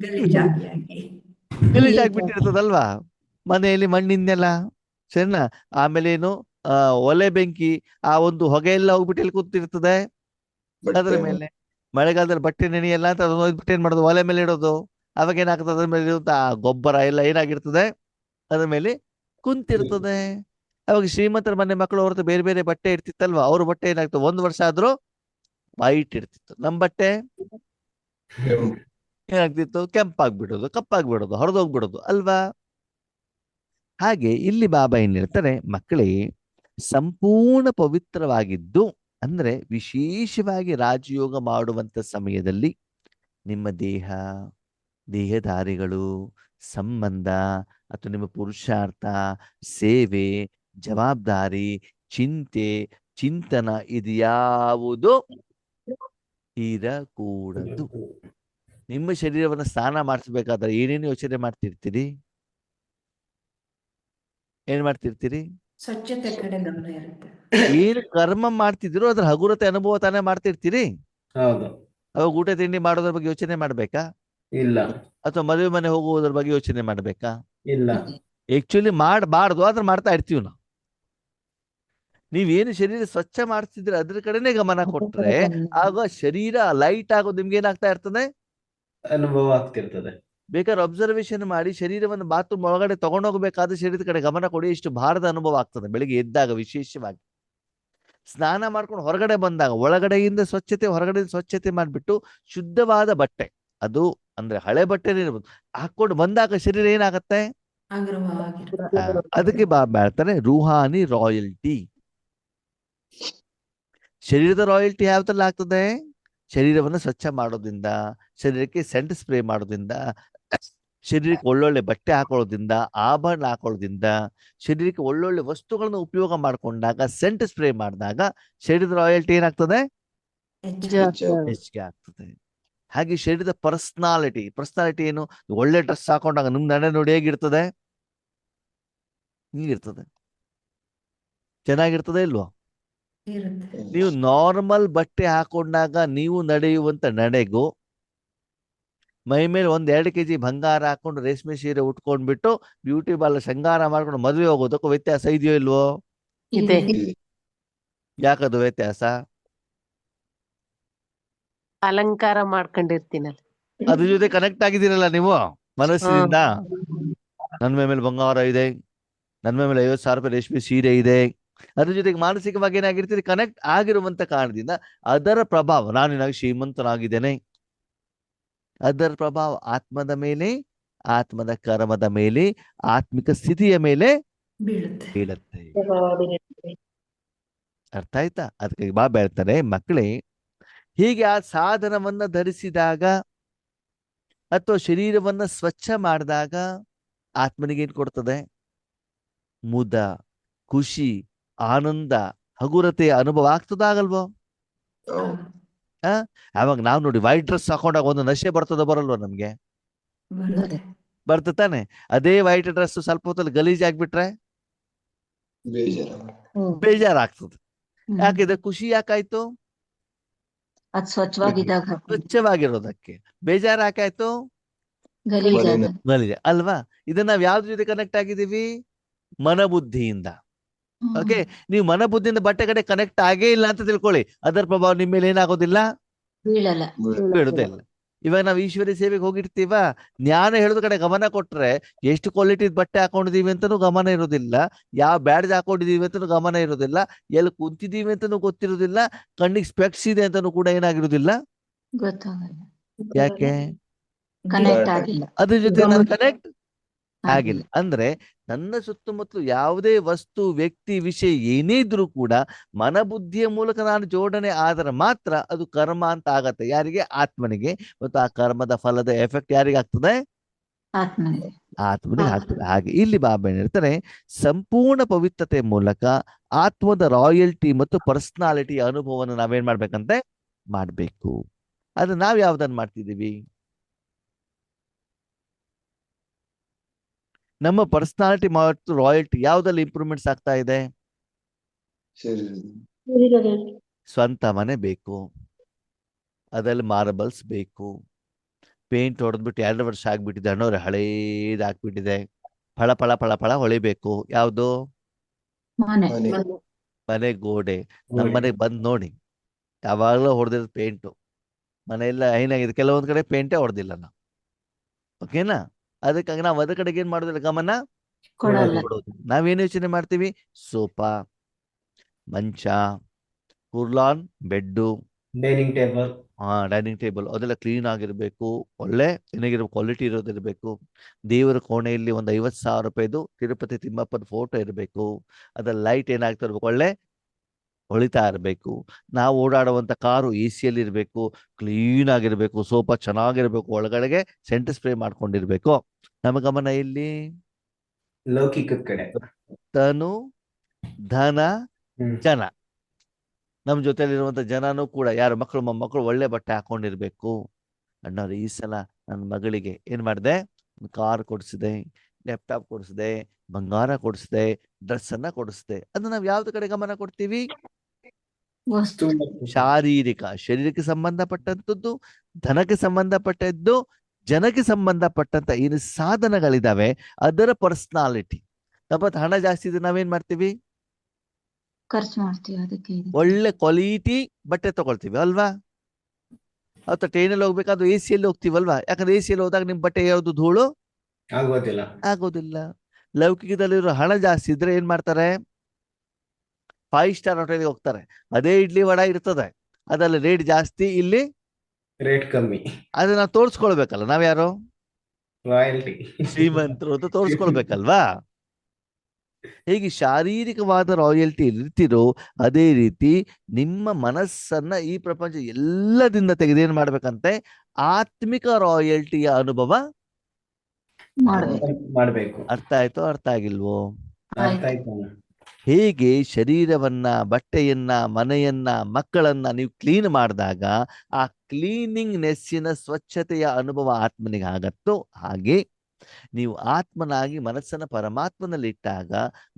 ಗಲೀಜಾಗಿ ಆಗಿ. ಗಲೀಜಾಗ್ಬಿಟ್ಟಿರ್ತದಲ್ವಾ ಮನೆಯಲ್ಲಿ ಮಣ್ಣಿಂದೆಲ್ಲ, ಸರಿನಾ? ಆಮೇಲೆ ಏನು, ಒಲೆ ಬೆಂಕಿ, ಆ ಒಂದು ಹೊಗೆ ಎಲ್ಲ ಹೋಗ್ಬಿಟ್ಟು ಎಲ್ಲಿ ಕೂತಿರ್ತದೆ? ಅದ್ರ ಬಟ್ಟೆ ಮೇಲೆ. ಮಳೆಗಾಲದಲ್ಲಿ ಬಟ್ಟೆ ನೆನೆಯಲ್ಲ ಅಂತ ಅದನ್ನ ಹೋಗ್ಬಿಟ್ಟು ಏನ್ ಮಾಡೋದು, ಒಲೆ ಮೇಲೆ ಇಡೋದು. ಅವಾಗ ಏನಾಗ್ತದೆ, ಅದ್ರ ಮೇಲೆ ಇರುವಂತ ಗೊಬ್ಬರ ಎಲ್ಲ ಏನಾಗಿರ್ತದೆ, ಅದ್ರ ಮೇಲೆ ಕುಂತಿರ್ತದೆ. ಅವಾಗ ಶ್ರೀಮಂತರ ಮನೆ ಮಕ್ಕಳು ಹೊರತು ಬೇರೆ ಬೇರೆ ಬಟ್ಟೆ ಇರ್ತಿತ್ತಲ್ವಾ, ಅವ್ರ ಬಟ್ಟೆ ಏನಾಗ್ತದೆ, 1 ವರ್ಷ ಆದ್ರೂ ವೈಟ್ ಇರ್ತಿತ್ತು. ನಮ್ ಬಟ್ಟೆ ಕೆಂಪು. ಏನಾಗ್ತಿತ್ತು, ಕೆಂಪಾಗ್ಬಿಡೋದು, ಕಪ್ಪಾಗ್ಬಿಡೋದು, ಹೊರದೋಗ್ಬಿಡೋದು, ಅಲ್ವಾ? ಹಾಗೆ ಇಲ್ಲಿ ಬಾಬಾ ಏನ್ ಹೇಳ್ತಾರೆ, ಮಕ್ಕಳೇ ಸಂಪೂರ್ಣ ಪವಿತ್ರವಾಗಿದ್ದು, ಅಂದ್ರೆ ವಿಶೇಷವಾಗಿ ರಾಜಯೋಗ ಮಾಡುವಂತ ಸಮಯದಲ್ಲಿ ನಿಮ್ಮ ದೇಹ, ದೇಹಧಾರಿಗಳು, ಸಂಬಂಧ ಅಥವಾ ನಿಮ್ಮ ಪುರುಷಾರ್ಥ, ಸೇವೆ, ಜವಾಬ್ದಾರಿ, ಚಿಂತೆ, ಚಿಂತನ ಇದ್ಯಾವುದು ಇರಕೂಡದು. ನಿಮ್ಮ ಶರೀರವನ್ನು ಸ್ನಾನ ಮಾಡಿಸ್ಬೇಕಾದ್ರೆ ಏನೇನು ಯೋಚನೆ ಮಾಡ್ತಿರ್ತೀರಿ? ಏನ್ ಮಾಡ್ತಿರ್ತೀರಿ? ಸ್ವಚ್ಛತೆ ಕಡೆ ಗಮನ ಇರುತ್ತೆ. ಏನು ಕರ್ಮ ಮಾಡ್ತಿದ್ದೀರೋ ಅದ್ರ ಹಗುರತೆ ಅನುಭವ ತಾನೇ ಮಾಡ್ತಿರ್ತೀರಿ. ಹೌದು. ಅವಾಗ ಊಟ ತಿಂಡಿ ಮಾಡೋದ್ರ ಬಗ್ಗೆ ಯೋಚನೆ ಮಾಡ್ಬೇಕಾ? ಇಲ್ಲ. ಅಥವಾ ಮದುವೆ ಮನೆ ಹೋಗುವುದ್ರ ಬಗ್ಗೆ ಯೋಚನೆ ಮಾಡ್ಬೇಕಾ? ಇಲ್ಲ. ಆಕ್ಚುಲಿ ಮಾಡಬಾರ್ದು ಆದ್ರೆ ಮಾಡ್ತಾ ಇರ್ತೀವಿ ನಾವು. ನೀವೇನು ಶರೀರ ಸ್ವಚ್ಛ ಮಾಡ್ತಿದ್ರೆ ಅದ್ರ ಕಡೆನೆ ಗಮನ ಕೊಟ್ರೆ ಆಗ ಶರೀರ ಲೈಟ್ ಆಗೋದು ನಿಮ್ಗೆ ಏನಾಗ್ತಾ ಇರ್ತದೆ? ಅನುಭವ ಆಗ್ತಿರ್ತದೆ. ಬೇಕಾದ್ರೆ ಅಬ್ಸರ್ವೇಷನ್ ಮಾಡಿ ಶರೀರವನ್ನು ಬಾತ್ರೂಮ್ ಒಳಗಡೆ ತಗೊಂಡೋಗ್ಬೇಕಾದ ಶರೀರದ ಕಡೆ ಗಮನ ಕೊಡಿ, ಇಷ್ಟು ಭಾರದ ಅನುಭವ ಆಗ್ತದೆ ಬೆಳಿಗ್ಗೆ ಎದ್ದಾಗ. ವಿಶೇಷವಾಗಿ ಸ್ನಾನ ಮಾಡ್ಕೊಂಡು ಹೊರಗಡೆ ಬಂದಾಗ ಒಳಗಡೆಯಿಂದ ಸ್ವಚ್ಛತೆ ಹೊರಗಡೆಯಿಂದ ಸ್ವಚ್ಛತೆ ಮಾಡಿಬಿಟ್ಟು ಶುದ್ಧವಾದ ಬಟ್ಟೆ, ಅದು ಅಂದ್ರೆ ಹಳೆ ಬಟ್ಟೆನೇ ಇರ್ಬೋದು, ಹಾಕೊಂಡು ಬಂದಾಗ ಶರೀರ ಏನಾಗತ್ತೆ? ಆಗ್ರಹವಾಗಿರುತ್ತೆ. ಅದಕ್ಕೆ ಹೇಳ್ತಾರೆ ರೂಹಾನಿ ರಾಯಲ್ಟಿ. ಶರೀರದ ರಾಯಲ್ಟಿ ಯಾವ ತರ ಆಗ್ತದೆ? ಶರೀರವನ್ನು ಸ್ವಚ್ಛ ಮಾಡೋದ್ರಿಂದ, ಶರೀರಕ್ಕೆ ಸೆಂಟ್ ಸ್ಪ್ರೇ ಮಾಡೋದ್ರಿಂದ, ಶರೀರಕ್ಕೆ ಒಳ್ಳೊಳ್ಳೆ ಬಟ್ಟೆ ಹಾಕೊಳ್ಳೋದ್ರಿಂದ, ಆಭರಣ ಹಾಕೊಳ್ಳೋದ್ರಿಂದ, ಶರೀರಕ್ಕೆ ಒಳ್ಳೊಳ್ಳೆ ವಸ್ತುಗಳನ್ನ ಉಪಯೋಗ ಮಾಡ್ಕೊಂಡಾಗ, ಸೆಂಟ್ ಸ್ಪ್ರೇ ಮಾಡಿದಾಗ ಶರೀರದ ರಾಯಲ್ಟಿ ಏನಾಗ್ತದೆ? ಹೆಚ್ಚಿಗೆ ಆಗ್ತದೆ. ಹಾಗೆ ಶರೀರದ ಪರ್ಸನಾಲಿಟಿ ಏನು? ಒಳ್ಳೆ ಡ್ರೆಸ್ ಹಾಕೊಂಡಾಗ ನಿಮ್ ನಡೆ ನೋಡಿ ಹೇಗಿರ್ತದೆ? ಹಿಂಗಿರ್ತದೆ. ಚೆನ್ನಾಗಿರ್ತದೆ ಇಲ್ವಾ? ಇರುತ್ತೆ. ನೀವು ನಾರ್ಮಲ್ ಬಟ್ಟೆ ಹಾಕೊಂಡಾಗ ನೀವು ನಡೆಯುವಂತ ನಡೆಗೂ, ಮೈ ಮೇಲೆ 1-2 kg ಬಂಗಾರ ಹಾಕೊಂಡು ರೇಷ್ಮೆ ಸೀರೆ ಉಟ್ಕೊಂಡ್ಬಿಟ್ಟು ಬ್ಯೂಟಿ ಪಾರ್ಲರ್ ಶೃಂಗಾರ ಮಾಡ್ಕೊಂಡು ಮದುವೆ ಹೋಗೋದಕ್ಕೂ ವ್ಯತ್ಯಾಸ ಇದೆಯೋ ಇಲ್ವೋ? ಇದೆ. ಯಾಕದು ವ್ಯತ್ಯಾಸ? ಅಲಂಕಾರ ಮಾಡ್ಕೊಂಡಿರ್ತೀನಲ್ಲ. ಅದ್ರ ಜೊತೆ ಕನೆಕ್ಟ್ ಆಗಿದ್ದೀರಲ್ಲ ನೀವು ಮನಸ್ಸಿನಿಂದ. ನನ್ ಮೇಲೆ ಬಂಗಾರ ಇದೆ, ನನ್ ಮೇಲೆ 50,000 ರೂಪಾಯಿ ರೇಷ್ಮೆ ಸೀರೆ ಇದೆ, ಅದ್ರ ಜೊತೆಗೆ ಮಾನಸಿಕವಾಗಿ ಏನಾಗಿರ್ತೀರಿ? ಕನೆಕ್ಟ್ ಆಗಿರುವಂತ ಕಾರಣದಿಂದ ಅದರ ಪ್ರಭಾವ, ನಾನು ನಿನಗೆ ಶ್ರೀಮಂತನಾಗಿದ್ದೇನೆ, ಅದರ ಪ್ರಭಾವ ಆತ್ಮದ ಮೇಲೆ, ಆತ್ಮದ ಕರ್ಮದ ಮೇಲೆ, ಆತ್ಮಿಕ ಸ್ಥಿತಿಯ ಮೇಲೆ ಬೀಳುತ್ತೆ. ಅರ್ಥ ಆಯ್ತಾ? ಅದಕ್ಕೆ ಬಾಬಾ ಹೇಳ್ತಾರೆ, ಮಕ್ಕಳೇ ಹೀಗೆ ಆ ಸಾಧನವನ್ನ ಧರಿಸಿದಾಗ ಅಥವಾ ಶರೀರವನ್ನ ಸ್ವಚ್ಛ ಮಾಡಿದಾಗ ಆತ್ಮನಿಗೆ ಏನ್ ಕೊಡ್ತದೆ? ಮುದ, ಖುಷಿ, ಆನಂದ, ಹಗುರತೆಯ ಅನುಭವ ಆಗ್ತದಾಗಲ್ವೋ? ಅವಾಗ ನಾವು ನೋಡಿ ವೈಟ್ ಡ್ರೆಸ್ ಹಾಕೊಂಡಾಗ ಒಂದು ನಶೆ ಬರ್ತದ ಬರಲ್ವ ನಮ್ಗೆ? ಬರ್ತತಾನೆ. ಅದೇ ವೈಟ್ ಡ್ರೆಸ್ ಸ್ವಲ್ಪ ಹೊತ್ತಲ್ಲಿ ಗಲೀಜ್ ಆಗ್ಬಿಟ್ರೆ ಬೇಜಾರಾಗ್ತದೆ. ಯಾಕಿದೆ? ಖುಷಿ ಯಾಕಾಯ್ತು? ಅದ್ ಸ್ವಚ್ಛವಾಗಿದ್ದಾಗ ಸ್ವಚ್ಛವಾಗಿರೋದಕ್ಕೆ. ಬೇಜಾರು ಯಾಕಾಯ್ತು? ಗಲೀಜ್ ಅಲ್ವಾ? ಇದನ್ನ ನಾವ್ ಯಾವ್ದ್ರ ಜೊತೆ ಕನೆಕ್ಟ್ ಆಗಿದ್ದೀವಿ? ಮನಬುದ್ಧಿಯಿಂದ. ಓಕೆ, ನೀವು ಮನಬುದ್ಧಿಯಿಂದ ಬಟ್ಟೆ ಕಡೆ ಕನೆಕ್ಟ್ ಆಗೇ ಇಲ್ಲ ಅಂತ ತಿಳ್ಕೊಳ್ಳಿ, ಅದರ ಪ್ರಭಾವ ನಿಮ್ಮ ಮೇಲೆ ಏನಾಗೋದಿಲ್ಲ? ಬೀಳುದೇ ಇಲ್ಲ. ಇವಾಗ ನಾವು ಈಶ್ವರಿ ಸೇವೆಗೆ ಹೋಗಿರ್ತೀವ, ಜ್ಞಾನ ಹೇಳೋದ್ ಕಡೆ ಗಮನ ಕೊಟ್ರೆ ಎಷ್ಟು ಕ್ವಾಲಿಟಿ ಬಟ್ಟೆ ಹಾಕೊಂಡಿದೀವಿ ಅಂತಾನು ಗಮನ ಇರೋದಿಲ್ಲ, ಯಾವ ಬ್ಯಾಡ್ಜ್ ಹಾಕೊಂಡಿದೀವಿ ಅಂತಾನು ಗಮನ ಇರೋದಿಲ್ಲ, ಎಲ್ಲಿ ಕುಂತಿದೀವಿ ಅಂತಾನು ಗೊತ್ತಿರೋದಿಲ್ಲ, ಕಣ್ಣಿಗೆ ಸ್ಪೆಕ್ಸ್ ಇದೆ ಅಂತಾನು ಕೂಡ ಏನಾಗಿರೋದಿಲ್ಲ. ಯಾಕೆ? ಅದ್ರ ಜೊತೆ ನಾನು ಕನೆಕ್ಟ್ ಆಗಿಲ್ಲ. ಅಂದ್ರೆ ನನ್ನ ಸುತ್ತಮುತ್ತಲು ಯಾವುದೇ ವಸ್ತು, ವ್ಯಕ್ತಿ, ವಿಷಯ ಏನೇ ಇದ್ರೂ ಕೂಡ ಮನಬುದ್ಧಿಯ ಮೂಲಕ ನಾನು ಜೋಡಣೆ ಆದ್ರೆ ಮಾತ್ರ ಅದು ಕರ್ಮ ಅಂತ ಆಗತ್ತೆ. ಯಾರಿಗೆ? ಆತ್ಮನಿಗೆ. ಮತ್ತು ಆ ಕರ್ಮದ ಫಲದ ಎಫೆಕ್ಟ್ ಯಾರಿಗೆ ಆಗ್ತದೆ? ಆತ್ಮನಿಗೆ ಆಗ್ತದೆ. ಹಾಗೆ ಇಲ್ಲಿ ಬಾಬಾ ಹೇಳ್ತಾರೆ, ಸಂಪೂರ್ಣ ಪವಿತ್ರತೆ ಮೂಲಕ ಆತ್ಮದ ರಾಯಲ್ಟಿ ಮತ್ತು ಪರ್ಸನಾಲಿಟಿ ಅನುಭವವನ್ನು ನಾವೇನ್ ಮಾಡ್ಬೇಕಂತೆ? ಮಾಡ್ಬೇಕು. ಅದು ನಾವ್ ಯಾವ್ದನ್ನ ಮಾಡ್ತಿದೀವಿ? ನಮ್ಮ ಪರ್ಸನಾಲಿಟಿ ಮತ್ತು ರಾಯಲ್ಟಿ ಯಾವ್ದಲ್ಲಿ ಇಂಪ್ರೂವ್ಮೆಂಟ್ಸ್ ಆಗ್ತಾ ಇದೆ? ಸ್ವಂತ ಮನೆ ಬೇಕು, ಅದ್ರಲ್ಲಿ ಮಾರ್ಬಲ್ಸ್ ಬೇಕು, ಪೇಂಟ್ ಹೊಡೆದ್ಬಿಟ್ಟು 2 ವರ್ಷ ಆಗ್ಬಿಟ್ಟಿದೆ, ಹಣ್ಣವ್ರೆ ಹಳೇದ್ ಹಾಕ್ಬಿಟ್ಟಿದೆ, ಫಳ ಫಳ ಫಳ ಫಳ ಹೊಳಿಬೇಕು. ಯಾವ್ದು? ಮನೆ ಗೋಡೆ. ನಮ್ಮ ಮನೆಗೆ ಬಂದ್ ನೋಡಿ, ಯಾವಾಗ್ಲೂ ಹೊಡೆದಿರೋದು ಪೇಂಟು. ಮನೆಯೆಲ್ಲ ಏನಾಗಿದೆ, ಕೆಲವೊಂದ್ ಕಡೆ ಪೇಂಟೇ ಹೊಡೆದಿಲ್ಲ ನಾವು. ಓಕೆನಾ? ಅದಕ್ಕಾಗಿ ನಾವು ಅದ್ರ ಕಡೆಗೆ ಏನ್ ಮಾಡೋದಿಲ್ಲ, ಗಮನ ಕೊಡೋದು. ನಾವೇನು ಯೋಚನೆ ಮಾಡ್ತೀವಿ? ಸೋಫಾ, ಮಂಚ, Kurlon, bed, dining table. Dining table ಅದೆಲ್ಲ ಕ್ಲೀನ್ ಆಗಿರ್ಬೇಕು, ಒಳ್ಳೆ ಏನಾಗಿರ್ಬೇಕು, ಕ್ವಾಲಿಟಿ ಇರೋದಿರ್ಬೇಕು. ದೇವರ ಕೋಣೆಯಲ್ಲಿ ಒಂದು 50,000 ರೂಪಾಯಿದು ತಿರುಪತಿ ತಿಮ್ಮಪ್ಪನ ಫೋಟೋ ಇರಬೇಕು. ಅದ್ರ ಲೈಟ್ ಏನಾಗ್ತಾ ಇರ್ಬೇಕು, ಒಳ್ಳೆ ಹೊಳಿತಾ ಇರಬೇಕು. ನಾವು ಓಡಾಡುವಂತ ಕಾರು AC-ಯಲ್ಲಿ ಇರಬೇಕು, ಕ್ಲೀನ್ ಆಗಿರ್ಬೇಕು, ಸೋಫಾ ಚೆನ್ನಾಗಿರ್ಬೇಕು, ಒಳಗಡೆಗೆ ಸೆಂಟ್ ಸ್ಪ್ರೇ ಮಾಡ್ಕೊಂಡಿರ್ಬೇಕು. ನಮ್ಮ ಗಮನ ಇಲ್ಲಿ ಲೌಕಿಕದ ಕಡೆ. ತನು, ಧನ, ಜನ. ನಮ್ಮ ಜೊತೆಲಿರುವಂತ ಜನನೂ ಕೂಡ, ಯಾರು? ಮಕ್ಕಳು ಮೊಮ್ಮಕ್ಕಳು ಒಳ್ಳೆ ಬಟ್ಟೆ ಹಾಕೊಂಡಿರ್ಬೇಕು, ಅಣ್ಣವ್ರು ಈ ಸಲ ನನ್ನ ಮಗಳಿಗೆ ಏನ್ ಮಾಡಿದೆ, ಕಾರ್ ಕೊಡಿಸಿದೆ, ಲ್ಯಾಪ್ಟಾಪ್ ಕೊಡಿಸಿದೆ, ಬಂಗಾರ ಕೊಡಿಸಿದೆ, ಡ್ರೆಸ್ ಅನ್ನ ಕೊಡಿಸಿದೆ. ಅದು ನಾವ್ ಯಾವ್ದು ಕಡೆ ಗಮನ ಕೊಡ್ತೀವಿ? ವಸ್ತು. ಶರೀರಕ್ಕೆ ಸಂಬಂಧಪಟ್ಟಂತದ್ದು, ಧನಕ್ಕೆ ಸಂಬಂಧಪಟ್ಟದ್ದು, ಜನಕ್ಕೆ ಸಂಬಂಧಪಟ್ಟಂತ ಏನು ಸಾಧನಗಳಿದಾವೆ ಅದರ ಪರ್ಸನಾಲಿಟಿ. ನಮ್ಮ ಹಣ ಜಾಸ್ತಿ ಇದ್ರೆ ನಾವೇನ್ ಮಾಡ್ತೀವಿ? ಖರ್ಚು ಮಾಡ್ತೀವಿ ಅದಕ್ಕೆ ಇದಕ್ಕೆ. ಒಳ್ಳೆ ಕ್ವಾಲಿಟಿ ಬಟ್ಟೆ ತಗೊಳ್ತೀವಿ ಅಲ್ವಾ? ಅಥವಾ ಟ್ರೈನಲ್ಲಿ ಹೋಗ್ಬೇಕಾದ್ರೆ AC ಹೋಗ್ತೀವಲ್ವಾ? ಯಾಕಂದ್ರೆ AC ಹೋದಾಗ ನಿಮ್ ಬಟ್ಟೆ ಯಾವ್ದು ಧೂಳು ಆಗೋದಿಲ್ಲ. ಆಗೋದಿಲ್ಲ. ಲೌಕಿಕದಲ್ಲಿರೋ ಹಣ ಜಾಸ್ತಿ ಇದ್ರೆ ಏನ್ ಮಾಡ್ತಾರೆ? 5 ಸ್ಟಾರ್ ಹೋಟೆಲ್ಗೆ ಹೋಗ್ತಾರೆ. ಅದೇ ಇಡ್ಲಿ ವಡ ಇರ್ತದೆ, ಅದ್ರಲ್ಲಿ ರೇಟ್ ಜಾಸ್ತಿ, ಇಲ್ಲಿ ರೇಟ್ ಕಮ್ಮಿ. ಅದನ್ನ ನಾವು ತೋರ್ಸ್ಕೊಳ್ಬೇಕಲ್ಲ. ನಾವ್ಯಾರು? ರಾಯಲ್ಟಿ. ಶ್ರೀಮಂತರು ಅಂತ ತೋರ್ಸ್ಕೊಳ್ಬೇಕಲ್ವಾ? ಹೇಗೆ ಶಾರೀರಿಕವಾದ ರಾಯಲ್ಟಿ ಇರ್ತಿರೋ ಅದೇ ರೀತಿ ನಿಮ್ಮ ಮನಸ್ಸನ್ನ ಈ ಪ್ರಪಂಚ ಎಲ್ಲದಿಂದ ತೆಗೆದೇನ್ ಮಾಡ್ಬೇಕಂತೆ? ಆತ್ಮಿಕ ರಾಯಲ್ಟಿಯ ಅನುಭವ ಮಾಡ್ಬೇಕು. ಅರ್ಥ ಆಯ್ತೋ ಅರ್ಥ ಆಗಿಲ್ವೋ? ಅರ್ಥ ಆಯ್ತು. ಹೇಗೆ ಶರೀರವನ್ನ, ಬಟ್ಟೆಯನ್ನ, ಮನೆಯನ್ನ, ಮಕ್ಕಳನ್ನ ನೀವು ಕ್ಲೀನ್ ಮಾಡಿದಾಗ ಆ ಕ್ಲೀನಿಂಗ್ ನೆಸ್ಸಿನ ಸ್ವಚ್ಛತೆಯ ಅನುಭವ ಆತ್ಮನಿಗೆ ಆಗತ್ತೋ, ಹಾಗೆ ನೀವು ಆತ್ಮನಾಗಿ ಮನಸ್ಸನ್ನ ಪರಮಾತ್ಮನಲ್ಲಿ ಇಟ್ಟಾಗ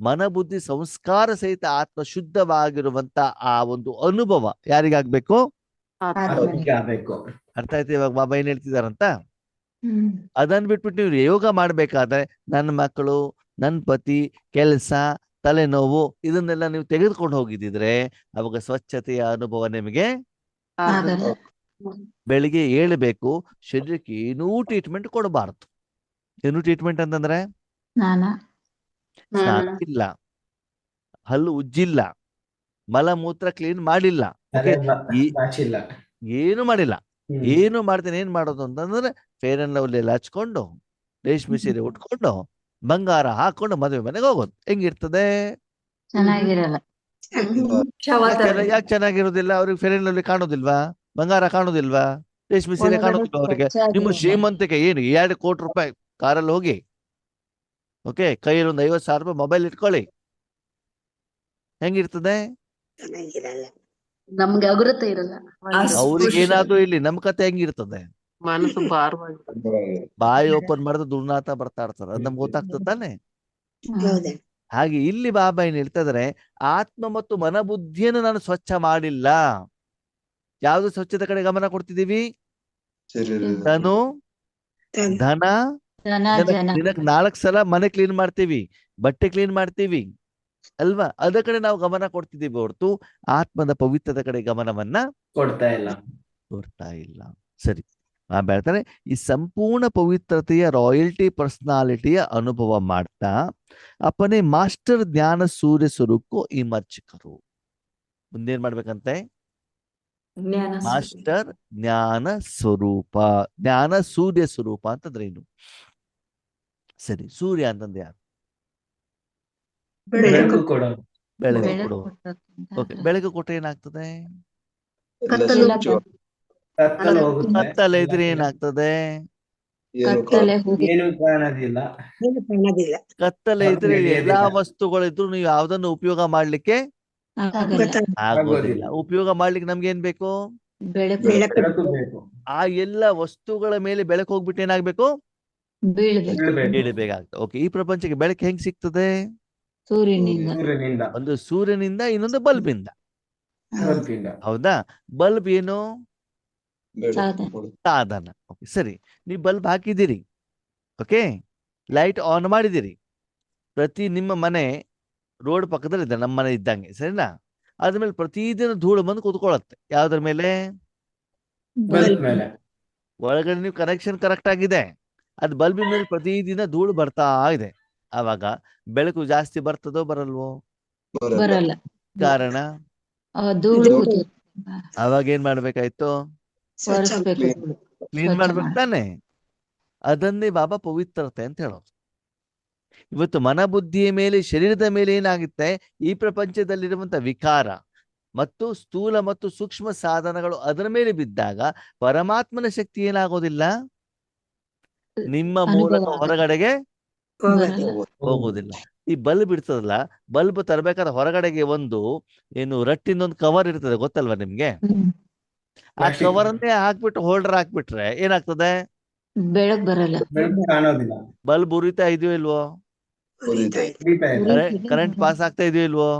ಮನಬುದ್ಧಿ ಸಂಸ್ಕಾರ ಸಹಿತ ಆತ್ಮ ಶುದ್ಧವಾಗಿರುವಂತ ಆ ಒಂದು ಅನುಭವ ಯಾರಿಗಾಗ್ಬೇಕು? ಅದಕ್ಕೆ ಆಗ್ಬೇಕು. ಅರ್ಥ ಆಯ್ತು ಇವಾಗ ಬಾಬಾ ಏನ್ ಹೇಳ್ತಿದಾರಂತ? ಹ್ಮ್. ಅದನ್ನ ಬಿಟ್ಬಿಟ್ಟು ನೀವು ಯೋಗ ಮಾಡ್ಬೇಕಾದ್ರೆ ನನ್ನ ಮಕ್ಕಳು, ನನ್ನ ಪತಿ, ಕೆಲಸ, ತಲೆನೋವು ಇದನ್ನೆಲ್ಲ ನೀವು ತೆಗೆದುಕೊಂಡು ಹೋಗಿದ್ರೆ ಅವಾಗ ಸ್ವಚ್ಛತೆಯ ಅನುಭವ ನಿಮಗೆ ಆಗಲ್ಲ. ಬೆಳಿಗ್ಗೆ ಏಳಬೇಕು. ಶರೀರಕ್ಕೆ ಏನೂ ಟ್ರೀಟ್ಮೆಂಟ್ ಕೊಡಬಾರ್ದು. ಏನು ಟ್ರೀಟ್ಮೆಂಟ್ ಅಂತಂದ್ರೆ ಸ್ನಾನ ಇಲ್ಲ, ಹಲ್ಲು ಉಜ್ಜಿಲ್ಲ, ಮಲಮೂತ್ರ ಕ್ಲೀನ್ ಮಾಡಿಲ್ಲ, ಓಕೆ, ಬಾಚಿಲ್ಲ. ಏನು ಮಾಡಿಲ್ಲ. ಏನು ಮಾಡ್ತೇನೆ, ಏನ್ ಮಾಡೋದು ಅಂತಂದ್ರೆ ಫೇರ್ ಅಂಡ್ ಲವ್ಲಿ ಎಲ್ಲ ಹಚ್ಕೊಂಡು, ರೇಷ್ಮೆ ಸೀರೆ ಉಟ್ಕೊಂಡು, ಬಂಗಾರ ಹಾಕೊಂಡು ಮದುವೆ ಮನೆಗೆ ಹೋಗೋದು. ಹೆಂಗಿರ್ತದೆ? ಚೆನ್ನಾಗಿರಲ್ಲ. ಯಾಕೆ ಚೆನ್ನಾಗಿರೋದಿಲ್ಲ? ಅವ್ರಿಗೆ ಫೇರ್ ಅಂಡ್ ಲವ್ಲಿ ಕಾಣೋದಿಲ್ವಾ? ಬಂಗಾರ ಕಾಣೋದಿಲ್ವಾ? ರೇಷ್ಮೆ ಸೀರೆ ಕಾಣೋದಿಲ್ವಾ ಅವ್ರಿಗೆ? ನಿಮ್ಮ ಶ್ರೀಮಂತಿಕೆ ಏನು? 2 ಕೋಟಿ ರೂಪಾಯಿ ಕಾರಲ್ಲಿ ಹೋಗಿ, ಓಕೆ, ಕೈಯಲ್ಲಿ ಒಂದು 50,000 ರೂಪಾಯಿ ಮೊಬೈಲ್ ಇಟ್ಕೊಳ್ಳಿ, ಹೆಂಗಿರ್ತದೆ? ನಮ್ಗೆ ಅಗೃತ ಇರಲ್ಲ. ಅವ್ರಿಗೆ ಏನಾದ್ರು ಇಲ್ಲಿ, ನಮ್ ಕತೆ ಹೆಂಗಿರ್ತದೆ? ಮನಸ್ಸು ಭಾರವಾಗಿ ಬಾಯಿ ಓಪನ್ ಮಾಡಿದ್ರೆ ದುರ್ನಾತ ಬರ್ತಾ ಇರ್ತಾರೆ. ಅದ್ ನಮ್ಗೆ ಗೊತ್ತಾಗ್ತದೆ ತಾನೆ? ಹಾಗೆ ಇಲ್ಲಿ ಬಾಬಾ ಏನ್ ಹೇಳ್ತಾ ಇದಾರೆ, ಆತ್ಮ ಮತ್ತು ಮನಬುದ್ಧಿಯನ್ನು ನಾನು ಸ್ವಚ್ಛ ಮಾಡಿಲ್ಲ. ಯಾವ್ದು ಸ್ವಚ್ಛತೆ ಕಡೆ ಗಮನ ಕೊಡ್ತಿದೀವಿ? ತನು, ಧನ, ದಿನಕ್ಕೆ 4 ಸಲ ಮನೆ ಕ್ಲೀನ್ ಮಾಡ್ತೀವಿ, ಬಟ್ಟೆ ಕ್ಲೀನ್ ಮಾಡ್ತೀವಿ ಅಲ್ವಾ? ಅದ ಕಡೆ ನಾವು ಗಮನ ಕೊಡ್ತಿದ್ದೀವಿ ಹೊರತು ಆತ್ಮದ ಪವಿತ್ರದ ಕಡೆ ಗಮನವನ್ನ ಕೊಡ್ತಾ ಇಲ್ಲ. ಸರಿ, ಹೇಳ್ತಾರೆ ಈ ಸಂಪೂರ್ಣ ಪವಿತ್ರತೆಯ ರಾಯಲ್ಟಿ ಪರ್ಸನಾಲಿಟಿಯ ಅನುಭವ ಮಾಡ್ತಾ ಅಪ್ಪನೇ ಮಾಸ್ಟರ್ ಜ್ಞಾನ ಸೂರ್ಯ ಸ್ವರೂಪಕ್ಕೂ ಇಮರ್ಚಕರು. ಮುಂದೇನ್ ಮಾಡ್ಬೇಕಂತೆ? ಮಾಸ್ಟರ್ ಜ್ಞಾನ ಸ್ವರೂಪ, ಜ್ಞಾನ ಸೂರ್ಯ ಸ್ವರೂಪ ಅಂತಂದ್ರೆ ಏನು? ಸರಿ, ಸೂರ್ಯ ಅಂತಂದ್ರೆ ಯಾರು? ಬೆಳಕು ಕೊಡೋ. ಬೆಳಕು ಕೊಡುವ. ಓಕೆ, ಬೆಳಕು ಕೊಟ್ಟರೆ ಏನಾಗ್ತದೆ? ಕತ್ತಲೆ ಇದ್ರೆ ಏನಾಗ್ತದೆ? ಏನು ಕಾಣೋದಿಲ್ಲ. ಕತ್ತಲೆ ಇದ್ರೆ ಎಲ್ಲಾ ವಸ್ತುಗಳಿದ್ರು ನೀವು ಯಾವ್ದನ್ನು ಉಪಯೋಗ ಮಾಡ್ಲಿಕ್ಕೆ ಆಗೋದಿಲ್ಲ. ಉಪಯೋಗ ಮಾಡ್ಲಿಕ್ಕೆ ನಮ್ಗೆ ಏನ್ ಬೇಕು? ಬೆಳಕು ಬೇಕು. ಆ ಎಲ್ಲ ವಸ್ತುಗಳ ಮೇಲೆ ಬೆಳಕು ಹೋಗ್ಬಿಟ್ಟು ಏನಾಗ್ಬೇಕು? ಬೀಳಬೇಕಾಗ್ತದೆ. ಓಕೆ, ಈ ಪ್ರಪಂಚಕ್ಕೆ ಬೆಳಕು ಹೆಂಗ್ ಸಿಗ್ತದೆ? ಸೂರ್ಯನಿಂದ. ಒಂದು ಸೂರ್ಯನಿಂದ, ಇನ್ನೊಂದು ಬಲ್ಬಿಂದ. ಹೌದಾ? ಬಲ್ಬ್ ಏನು? ಸಾಧನ. ಓಕೆ, ಸರಿ, ನೀವು ಬಲ್ಬ್ ಹಾಕಿದ್ದೀರಿ, ಓಕೆ, ಲೈಟ್ ಆನ್ ಮಾಡಿದಿರಿ. ಪ್ರತಿ ನಿಮ್ಮ ಮನೆ ರೋಡ್ ಪಕ್ಕದಲ್ಲಿ ಇದೆ, ನಮ್ಮ ಮನೆ ಇದ್ದಂಗೆ, ಸರಿನಾ? ಅದ್ಮೇಲೆ ಪ್ರತಿದಿನ ಧೂಳು ಬಂದು ಕೂತ್ಕೊಳ್ಳುತ್ತೆ. ಯಾವ್ದ್ರ ಮೇಲೆ? ಒಳಗಡೆ ನೀವು ಕನೆಕ್ಷನ್ ಕರೆಕ್ಟ್ ಆಗಿದೆ, ಅದು ಬಲ್ಬಿನ ಮೇಲೆ ಪ್ರತಿದಿನ ಧೂಳು ಬರ್ತಾ ಇದೆ. ಆವಾಗ ಬೆಳಕು ಜಾಸ್ತಿ ಬರ್ತದೋ ಬರಲ್ವೋ? ಬರಲ್ಲ. ಕಾರಣ ಅವಾಗ ಏನ್ ಮಾಡ್ಬೇಕಾಯ್ತು? ಕ್ಲೀನ್ ಮಾಡ್ಬೇಕು ತಾನೆ? ಅದನ್ನೇ ಬಾಬಾ ಪವಿತ್ರತೆ ಅಂತ ಹೇಳೋದು. ಇವತ್ತು ಮನಬುದ್ಧಿಯ ಮೇಲೆ, ಶರೀರದ ಮೇಲೆ ಏನಾಗುತ್ತೆ? ಈ ಪ್ರಪಂಚದಲ್ಲಿರುವಂತ ವಿಕಾರ ಮತ್ತು ಸ್ಥೂಲ ಮತ್ತು ಸೂಕ್ಷ್ಮ ಸಾಧನಗಳು ಅದರ ಮೇಲೆ ಬಿದ್ದಾಗ ಪರಮಾತ್ಮನ ಶಕ್ತಿ ಏನಾಗೋದಿಲ್ಲ, ನಿಮ್ಮ ಮೂಲಕ ಹೊರಗಡೆಗೆ ಹೋಗೋದಿಲ್ಲ. ಈ ಬಲ್ಬ್ ಇರ್ತದಲ್ಲ, ಬಲ್ಬ್ ತರಬೇಕಾದ್ರೆ ಹೊರಗಡೆಗೆ ಒಂದು ಏನು ರಟ್ಟಿನೊಂದು ಕವರ್ ಇರ್ತದೆ, ಗೊತ್ತಲ್ವಾ ನಿಮ್ಗೆ? ಆ Plastic. ಕವರ್ ಅನ್ನೇ ಹಾಕ್ಬಿಟ್ಟು ಹೋಲ್ಡರ್ ಹಾಕ್ಬಿಟ್ರೆ ಏನಾಗ್ತದೆ? ಬೆಳಕ್ ಬರಲ್ಲ. ಬೆಳಕು ಕಾಣೋದಿಲ್ಲ. ಬಲ್ಬ್ ಉರಿತಾ ಇದೆಯೋ ಇಲ್ವೋ? ಉರಿತಾ ಇದೆ. ಉರಿತಾ ಇದೆ. ಉರಿತಿದೆ. ಕರೆಂಟ್ ಪಾಸ್ ಆಗ್ತಾ ಇದೆಯೋ ಇಲ್ವೋ?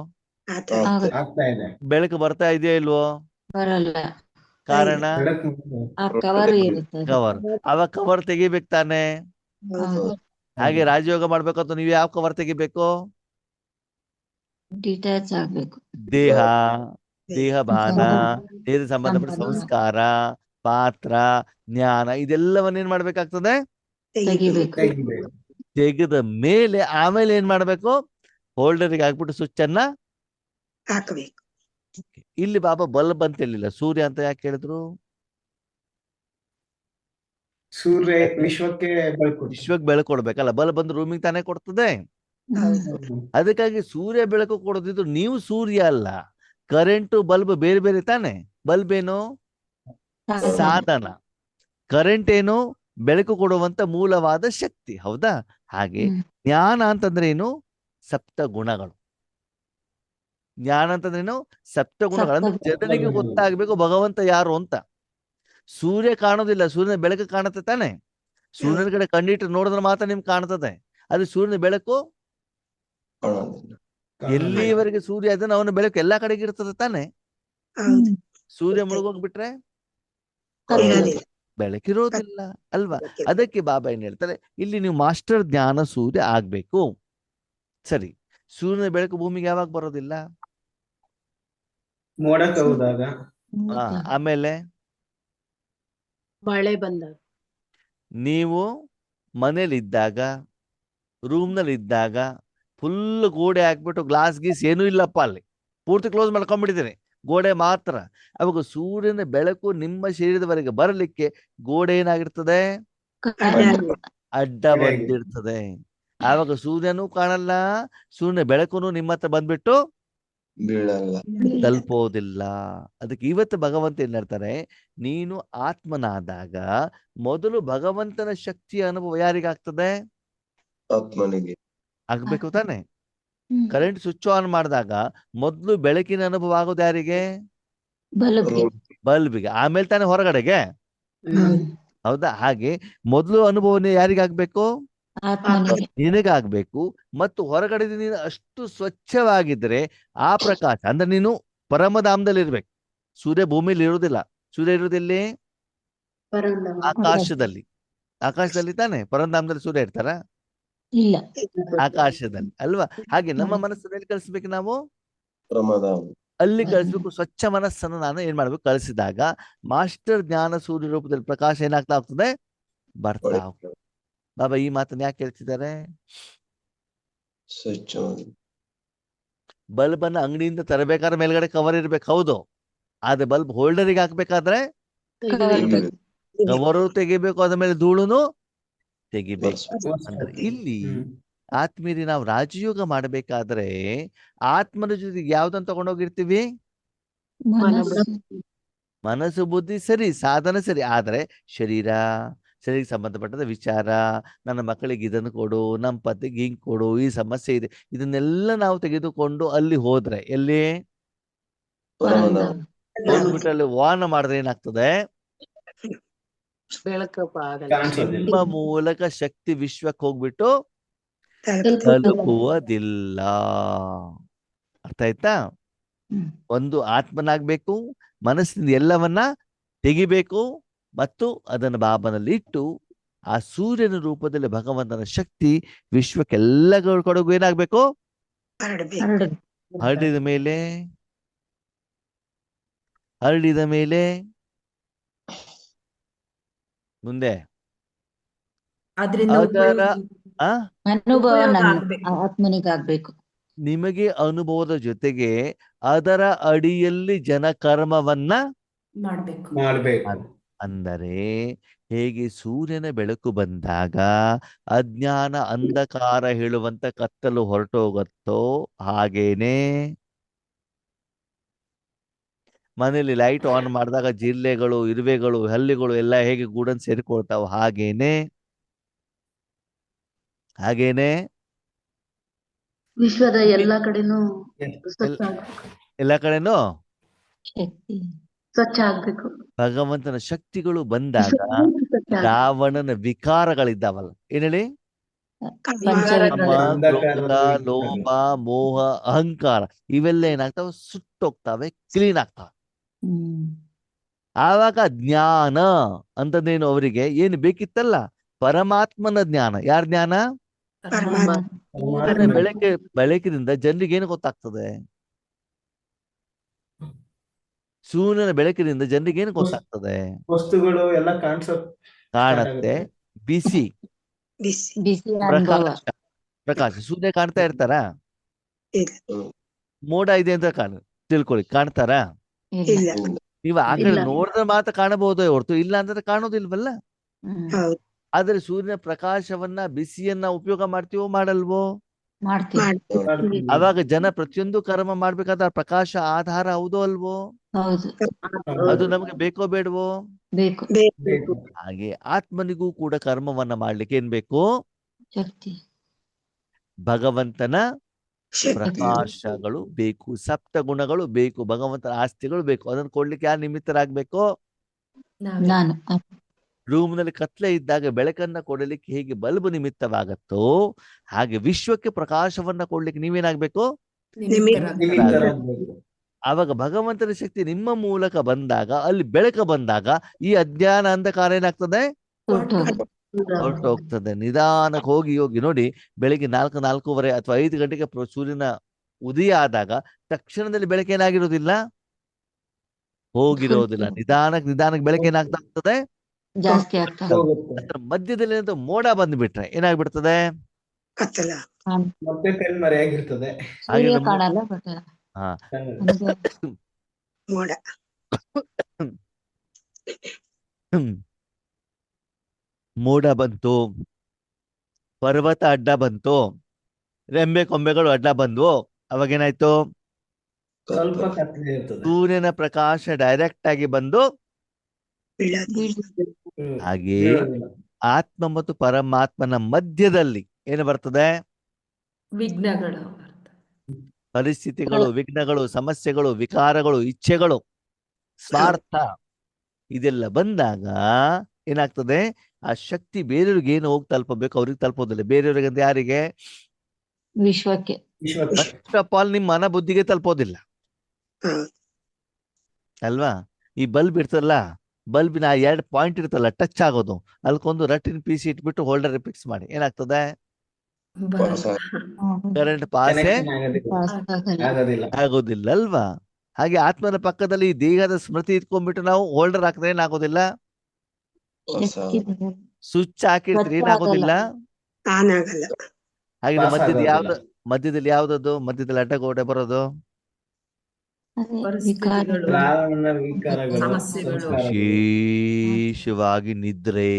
ಆಗ್ತಾ ಇದೆ. ಆಗ್ತಾ ಇದೆ. ಬೆಳಕು ಬರ್ತಾ ಇದೆಯೋ ಇಲ್ವೋ? ಬರಲ್ಲ. ಕಾರಣ ಬೆಳಕು ಆ ಕವರ್ ಇರುತ್ತೆ. ಕವರ್. ಅವಾಗ ಕವರ್ ತೆಗಿಬೇಕು ತಾನೆ. ಹೌದು. ಹಾಗೆ ರಾಜಯೋಗ ಮಾಡ್ಬೇಕಂತ ನೀವು ಯಾವ ಕವರ್ ತೆಗಿಬೇಕು? ಡಿಟ್ಯಾಚ್ ಆಗ್ಬೇಕು. ದೇಹ, ದೇಹ ಭಾನ, ದೇಹದ ಸಂಬಂಧಪಟ್ಟ ಸಂಬಂಧ. ಸಂಸ್ಕಾರ, ಪಾತ್ರ, ಜ್ಞಾನ ಇದೆಲ್ಲವನ್ನೇನ್ ಮಾಡ್ಬೇಕಾಗ್ತದೆ? ತೆಗಿಬೇಕು. ತೆಗಿಬೇಕು. ತೆಗೆದ ಮೇಲೆ ಆಮೇಲೆ ಏನ್ ಮಾಡ್ಬೇಕು? ಹೋಲ್ಡರ್ಗೆ ಹಾಕ್ಬಿಟ್ಟು ಸ್ವಿಚ್ ಅನ್ನ ಹಾಕಬೇಕು. ಇಲ್ಲಿ ಬಾಬಾ ಬಲ್ಬ್ ಅಂತ ಹೇಳಿಲ್ಲ, ಸೂರ್ಯ ಅಂತ ಯಾಕೆ ಹೇಳಿದ್ರು? ಸೂರ್ಯ ವಿಶ್ವಕ್ಕೆ ಬೆಳಕು. ವಿಶ್ವಕ್ಕೆ ಬೆಳಕು ಕೊಡ್ಬೇಕಲ್ಲ, ಬಲ್ಬ್ ಬಂದು ರೂಮಿಗೆ ತಾನೇ ಕೊಡ್ತದೆ. ಹೌದು. ಅದಕ್ಕಾಗಿ ಸೂರ್ಯ ಬೆಳಕು ಕೊಡೋದಿದ್ರು ನೀವು ಸೂರ್ಯ ಅಲ್ಲ. ಕರೆಂಟು ಬಲ್ಬ್ ಬೇರೆ ಬೇರೆ ತಾನೆ. ಬಲ್ಬ್ ಏನು? ಸಾಧನ. ಕರೆಂಟ್ ಏನು? ಬೆಳಕು ಕೊಡುವಂತ ಮೂಲವಾದ ಶಕ್ತಿ. ಹೌದಾ? ಹಾಗೆ ಜ್ಞಾನ ಅಂತಂದ್ರೆ ಏನು? ಸಪ್ತ ಗುಣಗಳು. ಜ್ಞಾನ ಅಂತಂದ್ರೇನು? ಸಪ್ತ ಗುಣಗಳು. ಅಂದ್ರೆ ಜನರಿಗೆ ಗೊತ್ತಾಗ್ಬೇಕು ಭಗವಂತ ಯಾರು ಅಂತ. ಸೂರ್ಯ ಕಾಣೋದಿಲ್ಲ, ಸೂರ್ಯನ ಬೆಳಕು ಕಾಣುತ್ತೆ ತಾನೆ. ಸೂರ್ಯನ ಕಡೆ ಕಣ್ಣಿಟ್ಟು ನೋಡಿದ್ರೆ ಮಾತ್ರ ನಿಮ್ಗೆ ಕಾಣ್ತದೆ. ಅದು ಸೂರ್ಯನ ಬೆಳಕು ಕಾಣೋದಿಲ್ಲ. ಎಲ್ಲಿವರೆಗೆ ಸೂರ್ಯ ಅದನ್ನ ಅವನ ಬೆಳಕು ಎಲ್ಲಾ ಕಡೆಗೆ ಇರ್ತದೆ ತಾನೆ. ಹೌದು. ಸೂರ್ಯ ಮುಳುಗೋಗ್ಬಿಟ್ರೆ ಇರೋದಿಲ್ಲ. ಬೆಳಕಿರೋದಿಲ್ಲ ಅಲ್ವಾ? ಬೆಳಕಿರೋದಿಲ್ಲ. ಅದಕ್ಕೆ ಬಾಬಾ ಏನ್ ಹೇಳ್ತಾರೆ, ಇಲ್ಲಿ ನೀವು ಮಾಸ್ಟರ್ ಜ್ಞಾನ ಸೂರ್ಯ ಆಗ್ಬೇಕು. ಸರಿ, ಸೂರ್ಯನ ಬೆಳಕು ಭೂಮಿಗೆ ಯಾವಾಗ ಬರೋದಿಲ್ಲ? ಮೋಡ ಕವಿದಾಗ. ಆಮೇಲೆ ಮಳೆ ಬಂದಾಗ. ನೀವು ಮನೇಲಿ ಇದ್ದಾಗ, ರೂಮ್ ನಲ್ಲಿ ಇದ್ದಾಗ ಫುಲ್ ಗೋಡೆ ಹಾಕ್ಬಿಟ್ಟು ಗ್ಲಾಸ್ ಗೀಸ್ ಏನೂ ಇಲ್ಲಪ್ಪ, ಅಲ್ಲಿ ಪೂರ್ತಿ ಕ್ಲೋಸ್ ಮಾಡ್ಕೊಂಡ್ಬಿಟ್ಟಿದ್ದೀನಿ, ಗೋಡೆ ಮಾತ್ರ. ಅವಾಗ ಸೂರ್ಯನ ಬೆಳಕು ನಿಮ್ಮ ಶರೀರದವರೆಗೆ ಬರಲಿಕ್ಕೆ ಗೋಡೆ ಏನಾಗಿರ್ತದೆ? ಅಡ್ಡ ಬಂದಿರ್ತದೆ. ಆವಾಗ ಸೂರ್ಯನೂ ಕಾಣಲ್ಲ, ಸೂರ್ಯನ ಬೆಳಕು ನಿಮ್ಮ ಹತ್ರ ಬಂದ್ಬಿಟ್ಟು ಬೀಳಲ್ಲ. ತಲುಪೋದಿಲ್ಲ. ಅದಕ್ಕೆ ಇವತ್ತು ಭಗವಂತ ಏನ್ ಹೇಳ್ತಾರೆ, ನೀನು ಆತ್ಮನಾದಾಗ ಮೊದಲು ಭಗವಂತನ ಶಕ್ತಿಯ ಅನುಭವ ಯಾರಿಗಾಗ್ತದೆ? ಆತ್ಮನಿಗೆ. ಆಗ್ಬೇಕು ತಾನೆ. ಕರೆಂಟ್ ಸ್ವಿಚ್ ಆನ್ ಮಾಡಿದಾಗ ಮೊದಲು ಬೆಳಕಿನ ಅನುಭವ ಆಗೋದು ಯಾರಿಗೆ? ಬಲ್ಬ್ಗೆ. ಆಮೇಲೆ ತಾನೆ ಹೊರಗಡೆಗೆ. ಹೌದಾ? ಹಾಗೆ ಮೊದಲು ಅನುಭವ ಯಾರಿಗಾಗ್ಬೇಕು? ನಿನಗಾಗ್ಬೇಕು. ಮತ್ತು ಹೊರಗಡೆ ನೀನು ಅಷ್ಟು ಸ್ವಚ್ಛವಾಗಿದ್ರೆ ಆ ಪ್ರಕಾಶ ಅಂದ್ರೆ ನೀನು ಪರಮಧಾಮದಲ್ಲಿ ಇರ್ಬೇಕು. ಸೂರ್ಯ ಭೂಮಿಲಿ ಇರುವುದಿಲ್ಲ. ಸೂರ್ಯ ಇರುವುದಿಲ್ಲಿ ಆಕಾಶದಲ್ಲಿ. ಆಕಾಶದಲ್ಲಿ ತಾನೆ. ಪರಮಧಾಮದಲ್ಲಿ ಸೂರ್ಯ ಇರ್ತಾರ? ಇಲ್ಲ. ಆಕಾಶದಲ್ಲಿ ಅಲ್ವಾ? ಹಾಗೆ ನಮ್ಮ ಮನಸ್ಸಲ್ಲಿ ಕಳಿಸ್ಬೇಕು ನಾವು, ಪ್ರಮಾದ. ಅಲ್ಲಿ ಕಳಿಸ್ಬೇಕು. ಸ್ವಚ್ಛ ಮನಸ್ಸನ್ನು ನಾನು ಏನ್ ಮಾಡ್ಬೇಕು? ಕಳಿಸಿದಾಗ ಮಾಸ್ಟರ್ ಜ್ಞಾನ ಸೂರ್ಯ ರೂಪದಲ್ಲಿ ಪ್ರಕಾಶ ಏನಾಗ್ತಾ ಹೋಗ್ತದೆ? ಬರ್ತಾ ಹೋಗ್ತದೆ. ಬಾಬಾ ಈ ಮಾತನ್ನ ಯಾಕೆ ಹೇಳ್ತಿದ್ದಾರೆ? ಸ್ವಚ್ಛವಾಗಿ. ಬಲ್ಬ್ ಅನ್ನ ಅಂಗಡಿಯಿಂದ ತರಬೇಕಾದ್ರೆ ಮೇಲ್ಗಡೆ ಕವರ್ ಇರ್ಬೇಕು, ಹೌದು. ಆದ್ರೆ ಬಲ್ಬ್ ಹೋಲ್ಡರಿಗೆ ಹಾಕ್ಬೇಕಾದ್ರೆ ಕವರು ತೆಗಿಬೇಕು, ಅದ್ರ ಮೇಲೆ ಧೂಳುನು ತೆಗಿಬೇಕು. ಅಂದ್ರೆ ಇಲ್ಲಿ ಆತ್ಮೀರಿ ನಾವು ರಾಜಯೋಗ ಮಾಡಬೇಕಾದ್ರೆ ಆತ್ಮನ ಜೊತೆಗೆ ಯಾವ್ದನ್ನ ತಗೊಂಡೋಗಿರ್ತೀವಿ? ಮನಸ್ಸು, ಬುದ್ಧಿ ಸರಿ, ಸಾಧನ ಸರಿ. ಆದ್ರೆ ಶರೀರಕ್ಕೆ ಸಂಬಂಧಪಟ್ಟದ ವಿಚಾರ, ನನ್ನ ಮಕ್ಕಳಿಗೆ ಇದನ್ನು ಕೊಡು, ನಮ್ಮ ಪತಿಗೆ ಹಿಂಗ್ ಕೊಡು, ಈ ಸಮಸ್ಯೆ ಇದೆ, ಇದನ್ನೆಲ್ಲ ನಾವು ತೆಗೆದುಕೊಂಡು ಅಲ್ಲಿ ಹೋದ್ರೆ ಎಲ್ಲಿ ಹೋಗ್ಬಿಟ್ಟಲ್ಲಿ ವಾಹನ ಮಾಡಿದ್ರೆ ಏನಾಗ್ತದೆ? ಬೆಳಕಪ್ಪ ಆಗಲ್ಲ. ನಿಮ್ಮ ಮೂಲಕ ಶಕ್ತಿ ವಿಶ್ವಕ್ಕೆ ಹೋಗ್ಬಿಟ್ಟು ತಲುಪುವುದಿಲ್ಲ. ಅರ್ಥ ಆಯ್ತಾ? ಒಂದು ಆತ್ಮನಾಗ್ಬೇಕು, ಮನಸ್ಸಿನಿಂದ ಎಲ್ಲವನ್ನ ತೆಗಿಬೇಕು, ಮತ್ತು ಅದನ್ನು ಬಾಬನಲ್ಲಿ ಇಟ್ಟು ಆ ಸೂರ್ಯನ ರೂಪದಲ್ಲಿ ಭಗವಂತನ ಶಕ್ತಿ ವಿಶ್ವಕ್ಕೆಲ್ಲ ಕೊಡಗು ಏನಾಗ್ಬೇಕು? ಹರಡಿದ ಮೇಲೆ ಮುಂದೆ ಅದರಿಂದ ಅದರ ಅನುಭವ ಆಗ್ಬೇಕು. ಆತ್ಮನಿಗಾಗ್ಬೇಕು. ನಿಮಗೆ ಅನುಭವದ ಜೊತೆಗೆ ಅದರ ಅಡಿಯಲ್ಲಿ ಜನಕರ್ಮವನ್ನ ಮಾಡ್ಬೇಕು. ಅಂದರೆ ಹೇಗೆ ಸೂರ್ಯನ ಬೆಳಕು ಬಂದಾಗ ಅಜ್ಞಾನ ಅಂಧಕಾರ ಹೇಳುವಂತ ಕತ್ತಲು ಹೊರಟೋಗತ್ತೋ, ಹಾಗೇನೆ ಮನೆಯಲ್ಲಿ ಲೈಟ್ ಆನ್ ಮಾಡಿದಾಗ ಜಿರಳೆಗಳು, ಇರುವೆಗಳು, ಹಲ್ಲಿಗಳು ಎಲ್ಲ ಹೇಗೆ ಗೂಡನ್ನು ಸೇರಿಕೊಳ್ತಾವ, ಹಾಗೇನೆ ವಿಶ್ವದ ಎಲ್ಲಾ ಕಡೆನೂ ಎಲ್ಲ ಕಡೆನೂ ಶಕ್ತಿ ಸ್ವಚ್ಛ ಆಗ್ಬೇಕು. ಭಗವಂತನ ಶಕ್ತಿಗಳು ಬಂದಾಗ ಸ್ವಚ್ಛ ಆಗ್ಬೇಕು. ರಾವಣನ ವಿಕಾರಗಳಿದ್ದಾವಲ್ಲ, ಏನ್ ಹೇಳಿ? ಪಂಚವಿಕಾರ. ಕಾಮ, ಕ್ರೋಧ, ಲೋಭ, ಮೋಹ, ಅಹಂಕಾರ ಇವೆಲ್ಲ ಏನಾಗ್ತಾವ? ಸುಟ್ಟೋಗ್ತಾವೆ, ಕ್ಲೀನ್ ಆಗ್ತಾವೆ. ಹ್ಮ್. ಆವಾಗ ಜ್ಞಾನ ಅಂತಂದೇನು, ಅವರಿಗೆ ಏನು ಬೇಕಿತ್ತಲ್ಲ? ಪರಮಾತ್ಮನ ಜ್ಞಾನ. ಯಾರ ಜ್ಞಾನ? ಸೂರ್ಯನ ಬೆಳಕಿನಿಂದ ಜನರಿಗೆ ಏನು ಗೊತ್ತಾಗ್ತದೆ? ಸೂರ್ಯನ ಬೆಳಕಿನಿಂದ ಜನರಿಗೆ ಏನು ಗೊತ್ತಾಗ್ತದೆ? ವಸ್ತುಗಳು ಎಲ್ಲ ಕಾಣತ್ತೆ, ಬಿಸಿ, ಬಿಸಿ ಅನುಭವ. ಪ್ರಕಾಶ. ಸೂರ್ಯ ಕಾಣ್ತಾ ಇರ್ತಾರ? ಮೋಡ ಇದೆ ಅಂತ ತಿಳ್ಕೊಳ್ಳಿ, ಕಾಣ್ತಾರ? ಇಲ್ಲ. ನೀವು ಆ ಕಡೆ ಇಲ್ಲ. ನೋಡಿದ್ರೆ ಮಾತ್ರ ಕಾಣಬಹುದೇ ಹೊರತು ಇಲ್ಲ ಅಂತಂದ್ರೆ ಕಾಣೋದಿಲ್ವಲ್ಲ. ಹ್ಮ್. ಆದ್ರೆ ಸೂರ್ಯನ ಪ್ರಕಾಶವನ್ನ, ಬಿಸಿಯನ್ನ ಉಪಯೋಗ ಮಾಡ್ತೀವೋ ಮಾಡಲ್ವೋ? ಮಾಡ್ತೀವಿ. ಅವಾಗ ಜನ ಪ್ರತಿಯೊಂದು ಕರ್ಮ ಮಾಡ್ಬೇಕಾದ್ರೆ ಆ ಪ್ರಕಾಶ ಆಧಾರ ಹೌದೋ ಅಲ್ವೋ? ಹೌದು. ಅದು ನಮ್ಗೆ ಬೇಕೋ ಬೇಡವೋ? ಬೇಕು. ಹಾಗೆ ಆತ್ಮನಿಗೂ ಕೂಡ ಕರ್ಮವನ್ನ ಮಾಡ್ಲಿಕ್ಕೆ ಏನ್ ಬೇಕು? ಶಕ್ತಿ. ಭಗವಂತನ ಪ್ರಕಾಶಗಳು ಬೇಕು, ಸಪ್ತ ಗುಣಗಳು ಬೇಕು, ಭಗವಂತನ ಆಸ್ತಿಗಳು ಬೇಕು. ಅದನ್ನು ಕೊಡ್ಲಿಕ್ಕೆ ಯಾರು ನಿಮಿತ್ತರಾಗ್ಬೇಕು? ನಾನು. ರೂಮ್ ನಲ್ಲಿ ಕತ್ಲೆ ಇದ್ದಾಗ ಬೆಳಕನ್ನ ಕೊಡಲಿಕ್ಕೆ ಹೇಗೆ ಬಲ್ಬ್ ನಿಮಿತ್ತವಾಗತ್ತೋ, ಹಾಗೆ ವಿಶ್ವಕ್ಕೆ ಪ್ರಕಾಶವನ್ನ ಕೊಡ್ಲಿಕ್ಕೆ ನೀವೇನಾಗ್ಬೇಕು? ಆವಾಗ ಭಗವಂತನ ಶಕ್ತಿ ನಿಮ್ಮ ಮೂಲಕ ಬಂದಾಗ, ಅಲ್ಲಿ ಬೆಳಕು ಬಂದಾಗ ಈ ಅಜ್ಞಾನ ಅಂಧಕಾರ ಏನಾಗ್ತದೆ? ಹೊರಟೋಗ್ತದೆ. ನಿಧಾನಕ್ಕೆ ಹೋಗಿ ಹೋಗಿ ನೋಡಿ, ಬೆಳಿಗ್ಗೆ 4:30 ಅಥವಾ 5 ಗಂಟೆಗೆ ಸೂರ್ಯನ ಉದಯ ಆದಾಗ ತಕ್ಷಣದಲ್ಲಿ ಬೆಳಕೇನಾಗಿರೋದಿಲ್ಲ, ಹೋಗಿರೋದಿಲ್ಲ. ನಿಧಾನಕ್ಕೆ ಬೆಳಕೇನಾಗ್ತಾ ಹೋಗ್ತದೆ, ಜಾಸ್ತಿ ಆಗ್ತಾ ಅದರ ಮಧ್ಯದಲ್ಲಿ ಮೋಡ ಬಂದ್ಬಿಟ್ರೆ ಏನಾಗ್ಬಿಡ್ತದೆ? ಮತ್ತೆ ಕಣ್ಮರೆಯಾಗಿರ್ತದೆ. ಸೂರ್ಯ ಕಾಣಲ್ಲ. ಬಟ್ ಹಾ, ಮೋಡ ಬಂತು, ಪರ್ವತ ಅಡ್ಡ ಬಂತು, ರೆಂಬೆ ಕೊಂಬೆಗಳು ಅಡ್ಡ ಬಂದ್ವು. ಅವಾಗೇನಾಯ್ತು? ಸ್ವಲ್ಪ ಕತ್ಲೆ ಇರ್ತದೆ. ಸೂರ್ಯನ ಪ್ರಕಾಶ ಡೈರೆಕ್ಟ್ ಆಗಿ ಬಂದು, ಹಾಗೆ ಆತ್ಮ ಮತ್ತು ಪರಮಾತ್ಮನ ಮಧ್ಯದಲ್ಲಿ ಏನು ಬರ್ತದೆ? ವಿಘ್ನಗಳು, ಪರಿಸ್ಥಿತಿಗಳು, ವಿಘ್ನಗಳು, ಸಮಸ್ಯೆಗಳು, ವಿಕಾರಗಳು, ಇಚ್ಛೆಗಳು, ಸ್ವಾರ್ಥ ಇದೆಲ್ಲ ಬಂದಾಗ ಏನಾಗ್ತದೆ? ಆ ಶಕ್ತಿ ಬೇರೆಯವ್ರಿಗೆ ಏನು ಹೋಗಿ ತಲುಪಬೇಕು, ಅವ್ರಿಗೆ ತಲುಪೋದಿಲ್ಲ. ಬೇರೆಯವ್ರಿಗೆ ಅಂತ ಯಾರಿಗೆ? ವಿಶ್ವಕ್ಕೆ. ಫಸ್ಟ್ ಆಫ್ ಆಲ್ ನಿಮ್ಮ ಮನ ಬುದ್ಧಿಗೆ ತಲುಪೋದಿಲ್ಲ ಅಲ್ವಾ? ಈ ಬಲ್ಬ್ ಇರ್ತಲ್ಲ, ಬಲ್ಬಿನ 2 ಪಾಯಿಂಟ್ ಇರ್ತಲ್ಲ, ಟಚ್ ಆಗೋದು, ಅಲ್ಕೊಂದು ರಟ್ಟಿನ ಪೀಸ್ ಇಟ್ಬಿಟ್ಟು ಹೋಲ್ಡರ್ ಫಿಕ್ಸ್ ಮಾಡಿ, ಏನಾಗ್ತದೆ? ಕರೆಂಟ್ ಪಾಸೇ ಆಗೋದಿಲ್ಲ ಅಲ್ವಾ? ಹಾಗೆ ಆತ್ಮನ ಪಕ್ಕದಲ್ಲಿ ದೇಹದ ಸ್ಮೃತಿ ಇಟ್ಕೊಂಡ್ಬಿಟ್ಟು ನಾವು ಹೋಲ್ಡರ್ ಹಾಕಿದ್ರೆ ಏನಾಗೋದಿಲ್ಲ? ಸ್ವಿಚ್ ಹಾಕಿರ್ತೀರಿ, ಏನಾಗೋದಿಲ್ಲ? ಹಾಗೆ ಮಧ್ಯದಲ್ಲಿ ಯಾವ್ದದ್ದು? ಮಧ್ಯದಲ್ಲಿ ಅಡ್ಡಗೋಡೆ ಬರೋದು ವಿಶೇಷವಾಗಿ ನಿದ್ರೆ.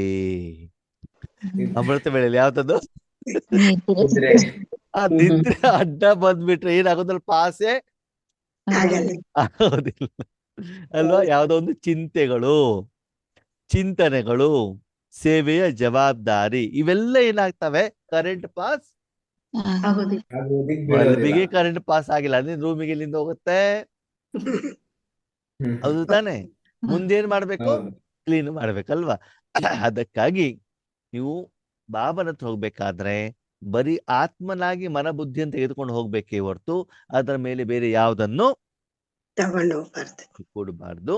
ಅಮೃತ ವೇಳೆಯಲ್ಲಿ ಯಾವ್ದದ್ದು? ಆ ನಿದ್ರೆ ಅಡ್ಡ ಬಂದ್ಬಿಟ್ರೆ ಏನಾಗೋದಿಲ್ಲ, ಪಾಸೆ ಆಗೋದಿಲ್ಲ ಅಲ್ವಾ? ಯಾವ್ದೋ ಒಂದು ಚಿಂತೆಗಳು, ಚಿಂತನೆಗಳು, ಸೇವೆಯ ಜವಾಬ್ದಾರಿ ಇವೆಲ್ಲ ಏನಾಗ್ತವೆ? ಕರೆಂಟ್ ಪಾಸ್ ಬಲ್ಬಿಗೆ ಕರೆಂಟ್ ಪಾಸ್ ಆಗಿಲ್ಲ ಅಂದ್ರೆ ರೂಮಿಗೆ ಇಲ್ಲಿಂದ ಹೋಗುತ್ತೆ, ಹೌದು ತಾನೆ? ಮುಂದೇನ್ ಮಾಡ್ಬೇಕು? ಕ್ಲೀನ್ ಮಾಡ್ಬೇಕಲ್ವಾ? ಅದಕ್ಕಾಗಿ ನೀವು ಬಾಬನ ಹತ್ರ ಹೋಗ್ಬೇಕಾದ್ರೆ ಬರೀ ಆತ್ಮನಾಗಿ ಮನ ಬುದ್ಧಿಯನ್ನು ತೆಗೆದುಕೊಂಡು ಹೋಗ್ಬೇಕೇ ಹೊರತು ಅದರ ಮೇಲೆ ಬೇರೆ ಯಾವುದನ್ನು ಕೊಡಬಾರ್ದು.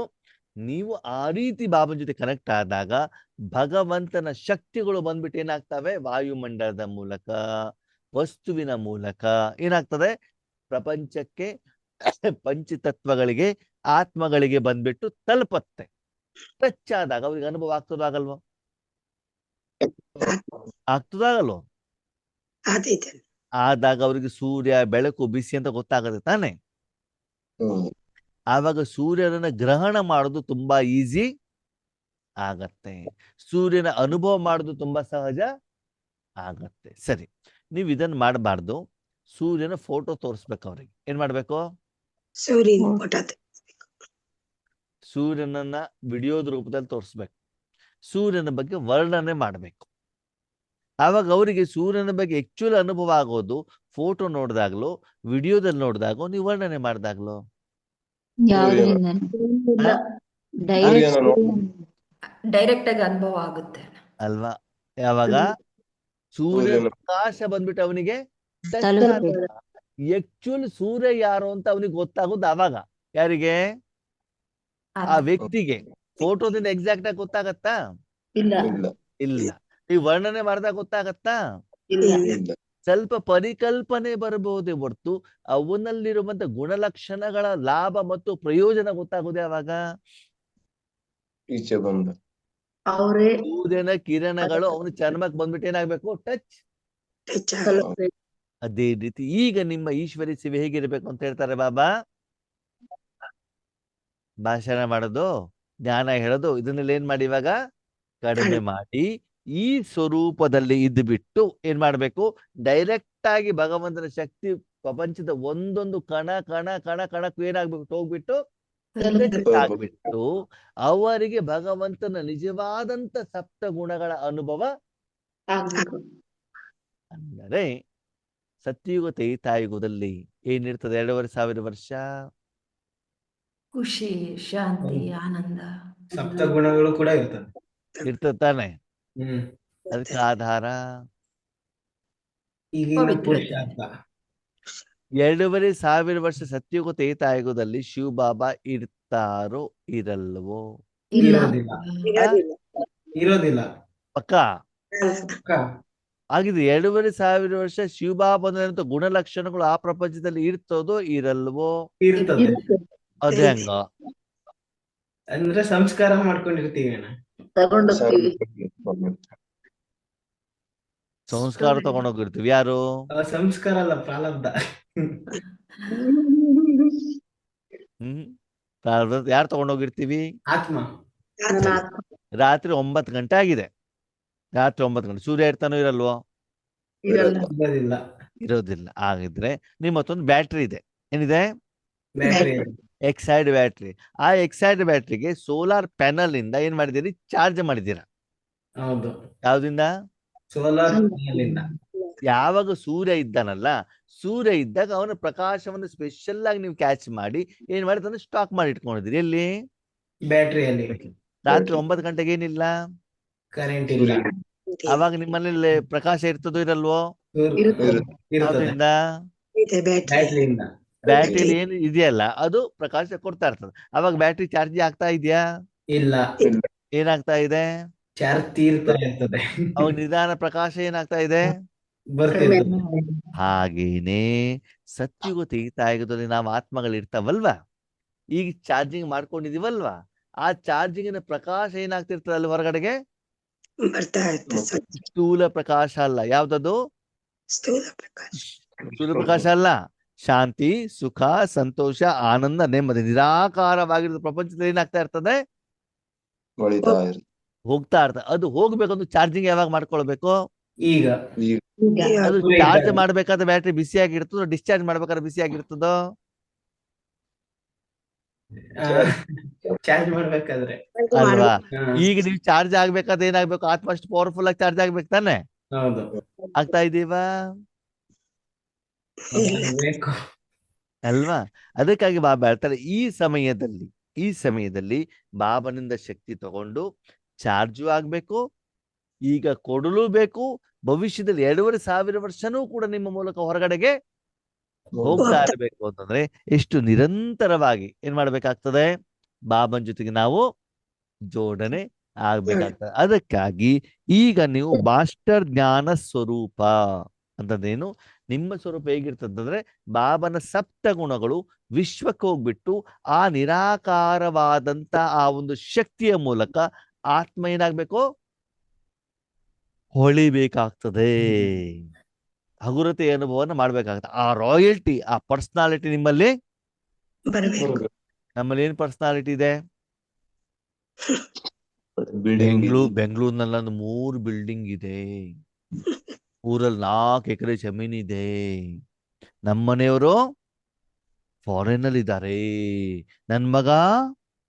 ನೀವು ಆ ರೀತಿ ಬಾಬನ ಜೊತೆ ಕನೆಕ್ಟ್ ಆದಾಗ ಭಗವಂತನ ಶಕ್ತಿಗಳು ಬಂದ್ಬಿಟ್ಟು ಏನಾಗ್ತವೆ? ವಾಯುಮಂಡಲದ ಮೂಲಕ, ವಸ್ತುವಿನ ಮೂಲಕ ಏನಾಗ್ತದೆ? ಪ್ರಪಂಚಕ್ಕೆ, ಪಂಚತತ್ವಗಳಿಗೆ, ಆತ್ಮಗಳಿಗೆ ಬಂದ್ಬಿಟ್ಟು ತಲುಪತ್ತೆ. ಟಚ್ ಆದಾಗ ಅವ್ರಿಗೆ ಅನುಭವ ಆಗ್ತದಾಗಲ್ವ? ಆಗ್ತದಾಗಲ್ವ? ಆದಾಗ ಅವ್ರಿಗೆ ಸೂರ್ಯ, ಬೆಳಕು, ಬಿಸಿ ಅಂತ ಗೊತ್ತಾಗತ್ತೆ ತಾನೆ? ಆವಾಗ ಸೂರ್ಯನನ್ನ ಗ್ರಹಣ ಮಾಡೋದು ತುಂಬಾ ಈಸಿ ಆಗತ್ತೆ, ಸೂರ್ಯನ ಅನುಭವ ಮಾಡೋದು ತುಂಬಾ ಸಹಜ ಆಗತ್ತೆ. ಸರಿ, ನೀವು ಇದನ್ನ ಮಾಡಬಾರ್ದು. ಸೂರ್ಯನ ಫೋಟೋ ತೋರಿಸ್ಬೇಕು ಅವ್ರಿಗೆ. ಏನ್ ಮಾಡ್ಬೇಕು? ಸೂರ್ಯನನ್ನ ವಿಡಿಯೋದ ರೂಪದಲ್ಲಿ ತೋರಿಸ್ಬೇಕು. ಸೂರ್ಯನ ಬಗ್ಗೆ ವರ್ಣನೆ ಮಾಡಬೇಕು. ಆವಾಗ ಅವರಿಗೆ ಸೂರ್ಯನ ಬಗ್ಗೆ ಆಕ್ಚುಲ್ ಅನುಭವ ಆಗೋದು ಫೋಟೋ ನೋಡಿದಾಗ್ಲೋ, ವಿಡಿಯೋದಲ್ಲಿ ನೋಡಿದಾಗೋ, ನೀವು ವರ್ಣನೆ ಮಾಡಿದಾಗ್ಲೋ. ಡೈರೆಕ್ಟ್ ಸೂರ್ಯನ ಡೈರೆಕ್ಟ್ ಆಗಿ ಅನುಭವ ಆಗುತ್ತೆ. ಅಲ್ವಾ? ಯಾವಾಗ ಸೂರ್ಯ ಸೂರ್ಯನ ಪ್ರಕಾಶ ಬಂದ್ಬಿಟ್ಟು ಅವನಿಗೆ ತಲುಪಿ ಆಕ್ಚುಲ್ ಸೂರ್ಯ ಯಾರು ಅಂತ ಅವನಿಗೆ ಗೊತ್ತಾಗೋದು ಅವಾಗ. ಯಾರಿಗೆ? ಆ ಆತ್ಮ. ವ್ಯಕ್ತಿಗೆ. ಫೋಟೋದಿಂದ ಎಕ್ಸಾಕ್ಟ್ ಆಗಿ ಗೊತ್ತಾಗತ್ತಾ? ಇಲ್ಲ. ಇಲ್ಲ ಇಲ್ಲ. ಈ ವರ್ಣನೆ ಮಾಡಿದಾಗ ಗೊತ್ತಾಗತ್ತಾ? ಇಲ್ಲ. ಇಲ್ಲ ಸ್ವಲ್ಪ ಪರಿಕಲ್ಪನೆ ಬರಬಹುದೇ ಹೊರತು ಅವನಲ್ಲಿರುವಂತ ಗುಣಲಕ್ಷಣಗಳ ಲಾಭ ಮತ್ತು ಪ್ರಯೋಜನ ಗೊತ್ತಾಗೋದು ಯಾವಾಗ? ಈಚೆ ಬಂದ ಅವರೇ ಸೂರ್ಯನ ಕಿರಣಗಳು ಅವನ ಚರ್ಮಕ್ಕೆ ಬಂದ್ಬಿಟ್ಟು ಏನಾಗ್ಬೇಕು? ಟಚ್. ಅದೇ ರೀತಿ ಈಗ ನಿಮ್ಮ ಈಶ್ವರಿ ಸೇವೆ ಹೇಗಿರ್ಬೇಕು ಅಂತ ಹೇಳ್ತಾರೆ ಬಾಬಾ. ಭಾಷಣ ಮಾಡೋದು, ಜ್ಞಾನ ಹೇಳೋದು, ಇದನ್ನೆಲ್ಲ ಏನ್ ಮಾಡಿ ಇವಾಗ ಕಡಿಮೆ ಮಾಡಿ ಈ ಸ್ವರೂಪದಲ್ಲಿ ಇದ್ದು ಬಿಟ್ಟು ಏನ್ ಮಾಡ್ಬೇಕು? ಡೈರೆಕ್ಟ್ ಆಗಿ ಭಗವಂತನ ಶಕ್ತಿ ಪ್ರಪಂಚದ ಒಂದೊಂದು ಕಣ ಕಣ ಕಣ ಕಣಕ್ಕೂ ಏನಾಗ್ಬೇಕು? ಹೋಗ್ಬಿಟ್ಟು ಆಗ್ಬಿಟ್ಟು ಅವರಿಗೆ ಭಗವಂತನ ನಿಜವಾದಂತ ಸಪ್ತ ಗುಣಗಳ ಅನುಭವ. ಅಂದರೆ ಸತ್ಯುಗ ತ್ರೇತಾಯುಗದಲ್ಲಿ ಏನಿರ್ತದೆ? 2500 ವರ್ಷ ಖುಷಿ, ಶಾಂತಿ, ಆನಂದ. ಸಪ್ತ ಗುಣಗಳು ಕೂಡ ಇರ್ತದೆ. ಇರ್ತದೆ ತಾನೆ? ಹ್ಮ್ ಅದಕ್ಕೆ ಆಧಾರ ಈಗಿನ ಪವಿತ್ರತೆ. ಪುರುಷಾರ್ಥ. 2500 ವರ್ಷ ಸತ್ಯುಗ ತ್ರೇತಾಯುಗದಲ್ಲಿ ಶಿವಬಾಬಾ ಇರ್ತಾರೋ ಇರಲ್ವೋ? ಇಲ್ಲ. ಇರೋದಿಲ್ಲ. ಇರೋದಿಲ್ಲ. ಪಕ್ಕ ಪಕ್ಕ. ಹಾಗಿದ್ರೆ 2500 ವರ್ಷ ಶಿವಬಾಬಾದಂತ ಗುಣಲಕ್ಷಣಗಳು ಆ ಪ್ರಪಂಚದಲ್ಲಿ ಇರ್ತದೋ ಇರಲ್ವೋ? ಇರ್ತದೆ. ಅದೇ ಹಂಗ ಅಂದ್ರೆ ಸಂಸ್ಕಾರ ಮಾಡ್ಕೊಂಡಿರ್ತೀವಿ ಅಣ್ಣ. ಸಂಸ್ಕಾರ ತಗೊಂಡೋಗಿರ್ತೀವಿ. ಯಾರು? ಸಂಸ್ಕಾರ ಅಲ್ಲ, ಪ್ರಾರಬ್ಧ. ಯಾರು ತಗೊಂಡೋಗಿರ್ತೀವಿ? ಆತ್ಮ. ರಾತ್ರಿ 9 ಗಂಟೆ ಆಗಿದೆ. ರಾತ್ರಿ 9 ಗಂಟೆ ಸೂರ್ಯ ಇರ್ತಾನೋ ಇರಲ್ವೋ? ಇರೋದಿಲ್ಲ. ಇರೋದಿಲ್ಲ. ಹಾಗಿದ್ರೆ ನಿಮ್ಮ ಮತ್ತೊಂದು ಬ್ಯಾಟ್ರಿ ಇದೆ. ಏನಿದೆ? ಬ್ಯಾಟ್ರಿ. Exide battery. ಆ ಎಕ್ಸೈಡ್ ಬ್ಯಾಟ್ರಿಗೆ ಸೋಲಾರ್ ಪ್ಯಾನಲ್ ಇಂದ ಏನ್ ಮಾಡಿದಿರಿ? ಚಾರ್ಜ್ ಮಾಡಿದ್ದೀರಾ. ಹೌದು. ಯಾವ್ದಿಂದ? Solar panel. ಯಾವಾಗ ಸೂರ್ಯ ಇದ್ದಾನಲ್ಲ, ಸೂರ್ಯ ಇದ್ದಾಗ ಅವನ ಪ್ರಕಾಶವನ್ನು ಸ್ಪೆಷಲ್ ಆಗಿ ನೀವು ಕ್ಯಾಚ್ ಮಾಡಿ ಏನ್ ಮಾಡಿದ್ರೆ ಸ್ಟಾಕ್ ಮಾಡಿ ಇಟ್ಕೊಂಡಿದ್ದೀರಿ. ಎಲ್ಲಿ? ಬ್ಯಾಟ್ರಿಯಲ್ಲಿ. ರಾತ್ರಿ 9 ಗಂಟೆಗೆ ಏನಿಲ್ಲ, ಕರೆಂಟ್ ಇಲ್ಲ. ಅವಾಗ ನಿಮ್ಮನೇಲಿ ಪ್ರಕಾಶ ಇರ್ತದೋ ಇರಲ್ವೋ? ಇರ್ತದೆ. ಯಾವ್ದ್ರಿಂದ? ಬ್ಯಾಟ್ರಿಯಿಂದ. ಬ್ಯಾಟ್ರಿಲಿ ಏನು ಇದೆಯಲ್ಲ ಅದು ಪ್ರಕಾಶ ಕೊಡ್ತಾ ಇರ್ತದೆ. ಅವಾಗ ಬ್ಯಾಟ್ರಿ ಚಾರ್ಜ್ ಆಗ್ತಾ ಇದೆಯಾ? ಇಲ್ಲ. ಏನಾಗ್ತಾ ಇದೆ? ಚಾರ್ಜ್ ತೀರ್ತಾ ಇರ್ತದೆ. ಅವಾಗ ನಿಧಾನ ಪ್ರಕಾಶ ಏನಾಗ್ತಾ ಇದೆ? ಬರ್ತಿರ್ತದೆ. ಹಾಗೇನೆ ಸತ್ಯುಗ ತ್ರೇತಾಯುಗದಲ್ಲಿ ನಾವು ಆತ್ಮಗಳಿರ್ತಾವಲ್ವಾ, ಈಗ ಚಾರ್ಜಿಂಗ್ ಮಾಡ್ಕೊಂಡಿದೀವಲ್ವಾ, ಆ ಚಾರ್ಜಿಂಗಿನ ಪ್ರಕಾಶ ಏನಾಗ್ತಿರ್ತದೆ ಅಲ್ಲಿ ಹೊರಗಡೆಗೆ? ಸ್ಥೂಲ ಪ್ರಕಾಶ ಅಲ್ಲ. ಯಾವ್ದದು? ಸ್ಥೂಲ ಪ್ರಕಾಶ ಅಲ್ಲ. ಶಾಂತಿ, ಸುಖ, ಸಂತೋಷ, ಆನಂದ, ನೆಮ್ಮದಿ, ನಿರಾಕಾರವಾಗಿರೋ ಪ್ರಪಂಚದಲ್ಲಿ ಏನಾಗ್ತಾ ಇರ್ತದೆ? ಹೋಗ್ತಾ ಇರ್ತದೆ. ಅದು ಹೋಗ್ಬೇಕಂದ್ರೆ ಚಾರ್ಜಿಂಗ್ ಯಾವಾಗ ಮಾಡ್ಕೊಳ್ಬೇಕು? ಈಗ. ಅದು ಚಾರ್ಜ್ ಮಾಡ್ಬೇಕಾದ್ರೆ ಬ್ಯಾಟ್ರಿ ಬಿಸಿ ಆಗಿರ್ತದೋ, ಡಿಸ್ಚಾರ್ಜ್ ಮಾಡ್ಬೇಕಾದ್ರೆ ಬಿಸಿ ಆಗಿರ್ತದೋ? ಚಾರ್ಜ್ ಮಾಡ್ಬೇಕಾದ್ರೆ. ಅಲ್ವಾ? ಈಗ ನೀವು ಚಾರ್ಜ್ ಆಗ್ಬೇಕಾದ್ರೆ ಏನಾಗ್ಬೇಕು? ಆತ್ಮ ಅಷ್ಟು ಪವರ್ಫುಲ್ ಆಗಿ ಚಾರ್ಜ್ ಆಗ್ಬೇಕು ತಾನೆ? ಹೌದು. ಆಗ್ತಾ ಇದೀವಾ? ಬೇಕು. ಅಲ್ವಾ? ಅದಕ್ಕಾಗಿ ಬಾಬಾ ಹೇಳ್ತಾರೆ ಈ ಸಮಯದಲ್ಲಿ ಬಾಬನಿಂದ ಶಕ್ತಿ ತಗೊಂಡು ಚಾರ್ಜು ಆಗ್ಬೇಕು, ಈಗ ಕೊಡಲು ಬೇಕು. ಭವಿಷ್ಯದಲ್ಲಿ 2500 ವರ್ಷನೂ ಕೂಡ ನಿಮ್ಮ ಮೂಲಕ ಹೊರಗಡೆಗೆ ಹೋಗ್ತಾ ಇರಬೇಕು ಅಂತಂದ್ರೆ ಎಷ್ಟು ನಿರಂತರವಾಗಿ ಏನ್ ಮಾಡ್ಬೇಕಾಗ್ತದೆ? ಬಾಬನ್ ಜೊತೆಗೆ ನಾವು ಜೋಡಣೆ ಆಗ್ಬೇಕಾಗ್ತದೆ. ಅದಕ್ಕಾಗಿ ಈಗ ನೀವು ಮಾಸ್ಟರ್ ಜ್ಞಾನ ಸ್ವರೂಪ ಅಂತಂದೇನು? ನಿಮ್ಮ ಸ್ವರೂಪ ಹೇಗಿರ್ತದಂದ್ರೆ ಬಾಬನ ಸಪ್ತ ಗುಣಗಳು ವಿಶ್ವಕ್ಕೆ ಹೋಗ್ಬಿಟ್ಟು ಆ ನಿರಾಕಾರವಾದಂತ ಆ ಒಂದು ಶಕ್ತಿಯ ಮೂಲಕ ಆತ್ಮ ಏನಾಗ್ಬೇಕು? ಹೊಳಿಬೇಕಾಗ್ತದೆ. ಹಗುರತೆ ಅನುಭವನ ಮಾಡ್ಬೇಕಾಗ್ತದೆ. ಆ ರಾಯಲ್ಟಿ, ಆ ಪರ್ಸನಾಲಿಟಿ ನಿಮ್ಮಲ್ಲಿ. ನಮ್ಮಲ್ಲಿ ಏನ್ ಪರ್ಸನಾಲಿಟಿ ಇದೆ? ಬೆಂಗಳೂರಿನಲ್ಲಿ 3 ಬಿಲ್ಡಿಂಗ್ ಇದೆ. ಊರಲ್ಲಿ 4 ಎಕರೆ ಜಮೀನಿದೆ. ನಮ್ಮನೆಯವರು ಫಾರಿನ್ ಅಲ್ಲಿ ಇದ್ದಾರೆ. ನನ್ ಮಗ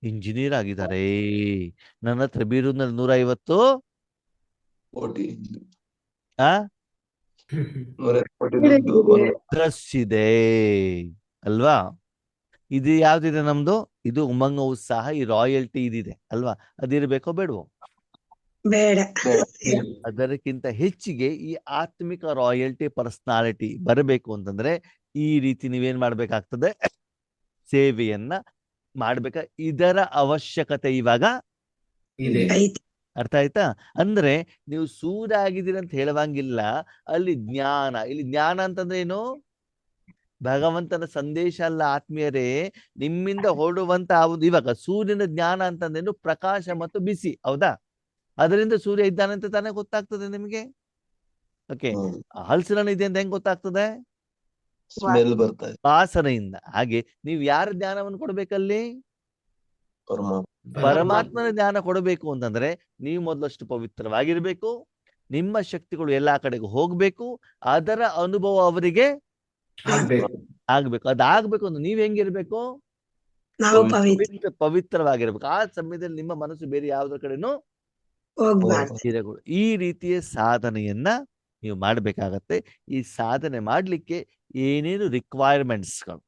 ಇಂಜಿನಿಯರ್ ಆಗಿದ್ದಾರೆ. ನನ್ನ ಹತ್ರ ಬೀರೂರಿನಲ್ಲಿ 150 ಡ್ರೆಸ್ ಇದೆ ಅಲ್ವಾ? ಇದು ಯಾವ್ದಿದೆ ನಮ್ದು? ಇದು ಉಮಂಗ ಉತ್ಸಾಹ, ಈ ರಾಯಲ್ಟಿ ಇದಿದೆ ಅಲ್ವಾ? ಅದಿರ್ಬೇಕೋ ಬೇಡವೋ? ಬೇಡ. ಅದಕ್ಕಿಂತ ಹೆಚ್ಚಿಗೆ ಈ ಆತ್ಮಿಕ ರಾಯಲ್ಟಿ ಪರ್ಸನಾಲಿಟಿ ಬರಬೇಕು ಅಂತಂದ್ರೆ ಈ ರೀತಿ ನೀವೇನ್ ಮಾಡ್ಬೇಕಾಗ್ತದೆ? ಸೇವೆಯನ್ನ ಮಾಡ್ಬೇಕ. ಇದರ ಅವಶ್ಯಕತೆ ಇವಾಗ ಇದೆ. ಐತಿ. ಅರ್ಥ ಆಯ್ತಾ? ಅಂದ್ರೆ ನೀವು ಸೂರ್ಯ ಆಗಿದ್ದೀರಿ ಅಂತ ಹೇಳುವಂಗಿಲ್ಲ. ಅಲ್ಲಿ ಜ್ಞಾನ, ಇಲ್ಲಿ ಜ್ಞಾನ ಅಂತಂದ್ರೆ ಏನು? ಭಗವಂತನ ಸಂದೇಶ ಅಲ್ಲ ಆತ್ಮೀಯರೇ, ನಿಮ್ಮಿಂದ ಹೊರಡುವಂತ ಇವಾಗ ಸೂರ್ಯನ ಜ್ಞಾನ ಅಂತಂದೇನು? ಪ್ರಕಾಶ ಮತ್ತು ಬಿಸಿ, ಹೌದಾ? ಅದರಿಂದ ಸೂರ್ಯ ಇದ್ದಾನಂತ ತಾನೇ ಗೊತ್ತಾಗ್ತದೆ ನಿಮಗೆ. ಓಕೆ, ಹಲಸಿನ ಇದೆ ಅಂತ ಹೆಂಗ್ ಗೊತ್ತಾಗ್ತದೆ? ಸ್ಮೆಲ್ ಬರ್ತಾ ಇದೆ. ವಾಸನೆಯಿಂದ. ಹಾಗೆ ನೀವು ಯಾರ ಜ್ಞಾನವನ್ನು ಕೊಡ್ಬೇಕಲ್ಲಿ? ಪರಮಾತ್ಮ. ಪರಮಾತ್ಮನ ಜ್ಞಾನ ಕೊಡಬೇಕು ಅಂತಂದ್ರೆ ನೀವು ಮೊದಲಷ್ಟು ಪವಿತ್ರವಾಗಿರ್ಬೇಕು, ನಿಮ್ಮ ಶಕ್ತಿಗಳು ಎಲ್ಲಾ ಕಡೆಗೂ ಹೋಗ್ಬೇಕು, ಅದರ ಅನುಭವ ಅವರಿಗೆ ಆಗ್ಬೇಕು. ಆಗ್ಬೇಕು. ಅದಾಗ್ಬೇಕು ಅಂದ್ರೆ ನೀವ್ ಹೆಂಗಿರ್ಬೇಕು? ನಾವು ಪವಿತ್ರ ಪವಿತ್ರವಾಗಿರ್ಬೇಕು. ಆ ಸಮಯದಲ್ಲಿ ನಿಮ್ಮ ಮನಸ್ಸು ಬೇರೆ ಯಾವ್ದ್ರ ಕಡೆನೂ ಹೋಗ್ಬಾರ್ದು. ಇರಕೂಡದು. ಈ ರೀತಿಯ ಸಾಧನೆಯನ್ನ ನೀವು ಮಾಡ್ಬೇಕಾಗತ್ತೆ. ಈ ಸಾಧನೆ ಮಾಡ್ಲಿಕ್ಕೆ ಏನೇನು ರಿಕ್ವೈರ್ಮೆಂಟ್ಸ್ಗಳು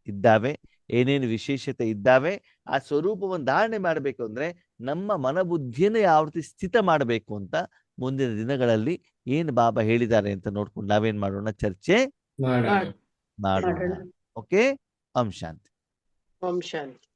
ಇದ್ದಾವೆ, ಏನೇನು ವಿಶೇಷತೆ ಇದ್ದಾವೆ, ಆ ಸ್ವರೂಪವನ್ನು ಧಾರಣೆ ಮಾಡಬೇಕು ಅಂದ್ರೆ ನಮ್ಮ ಮನಬುದ್ಧಿಯನ್ನು ಯಾವ ರೀತಿ ಸ್ಥಿತ ಮಾಡಬೇಕು ಅಂತ ಮುಂದಿನ ದಿನಗಳಲ್ಲಿ ಏನು ಬಾಬಾ ಹೇಳಿದ್ದಾರೆ ಅಂತ ನೋಡ್ಕೊಂಡು ನಾವೇನ್ ಮಾಡೋಣ? ಚರ್ಚೆ ಮಾಡೋಣ. ಓಕೆ, ಓಂ ಶಾಂತಿ. ಓಂ ಶಾಂತಿ.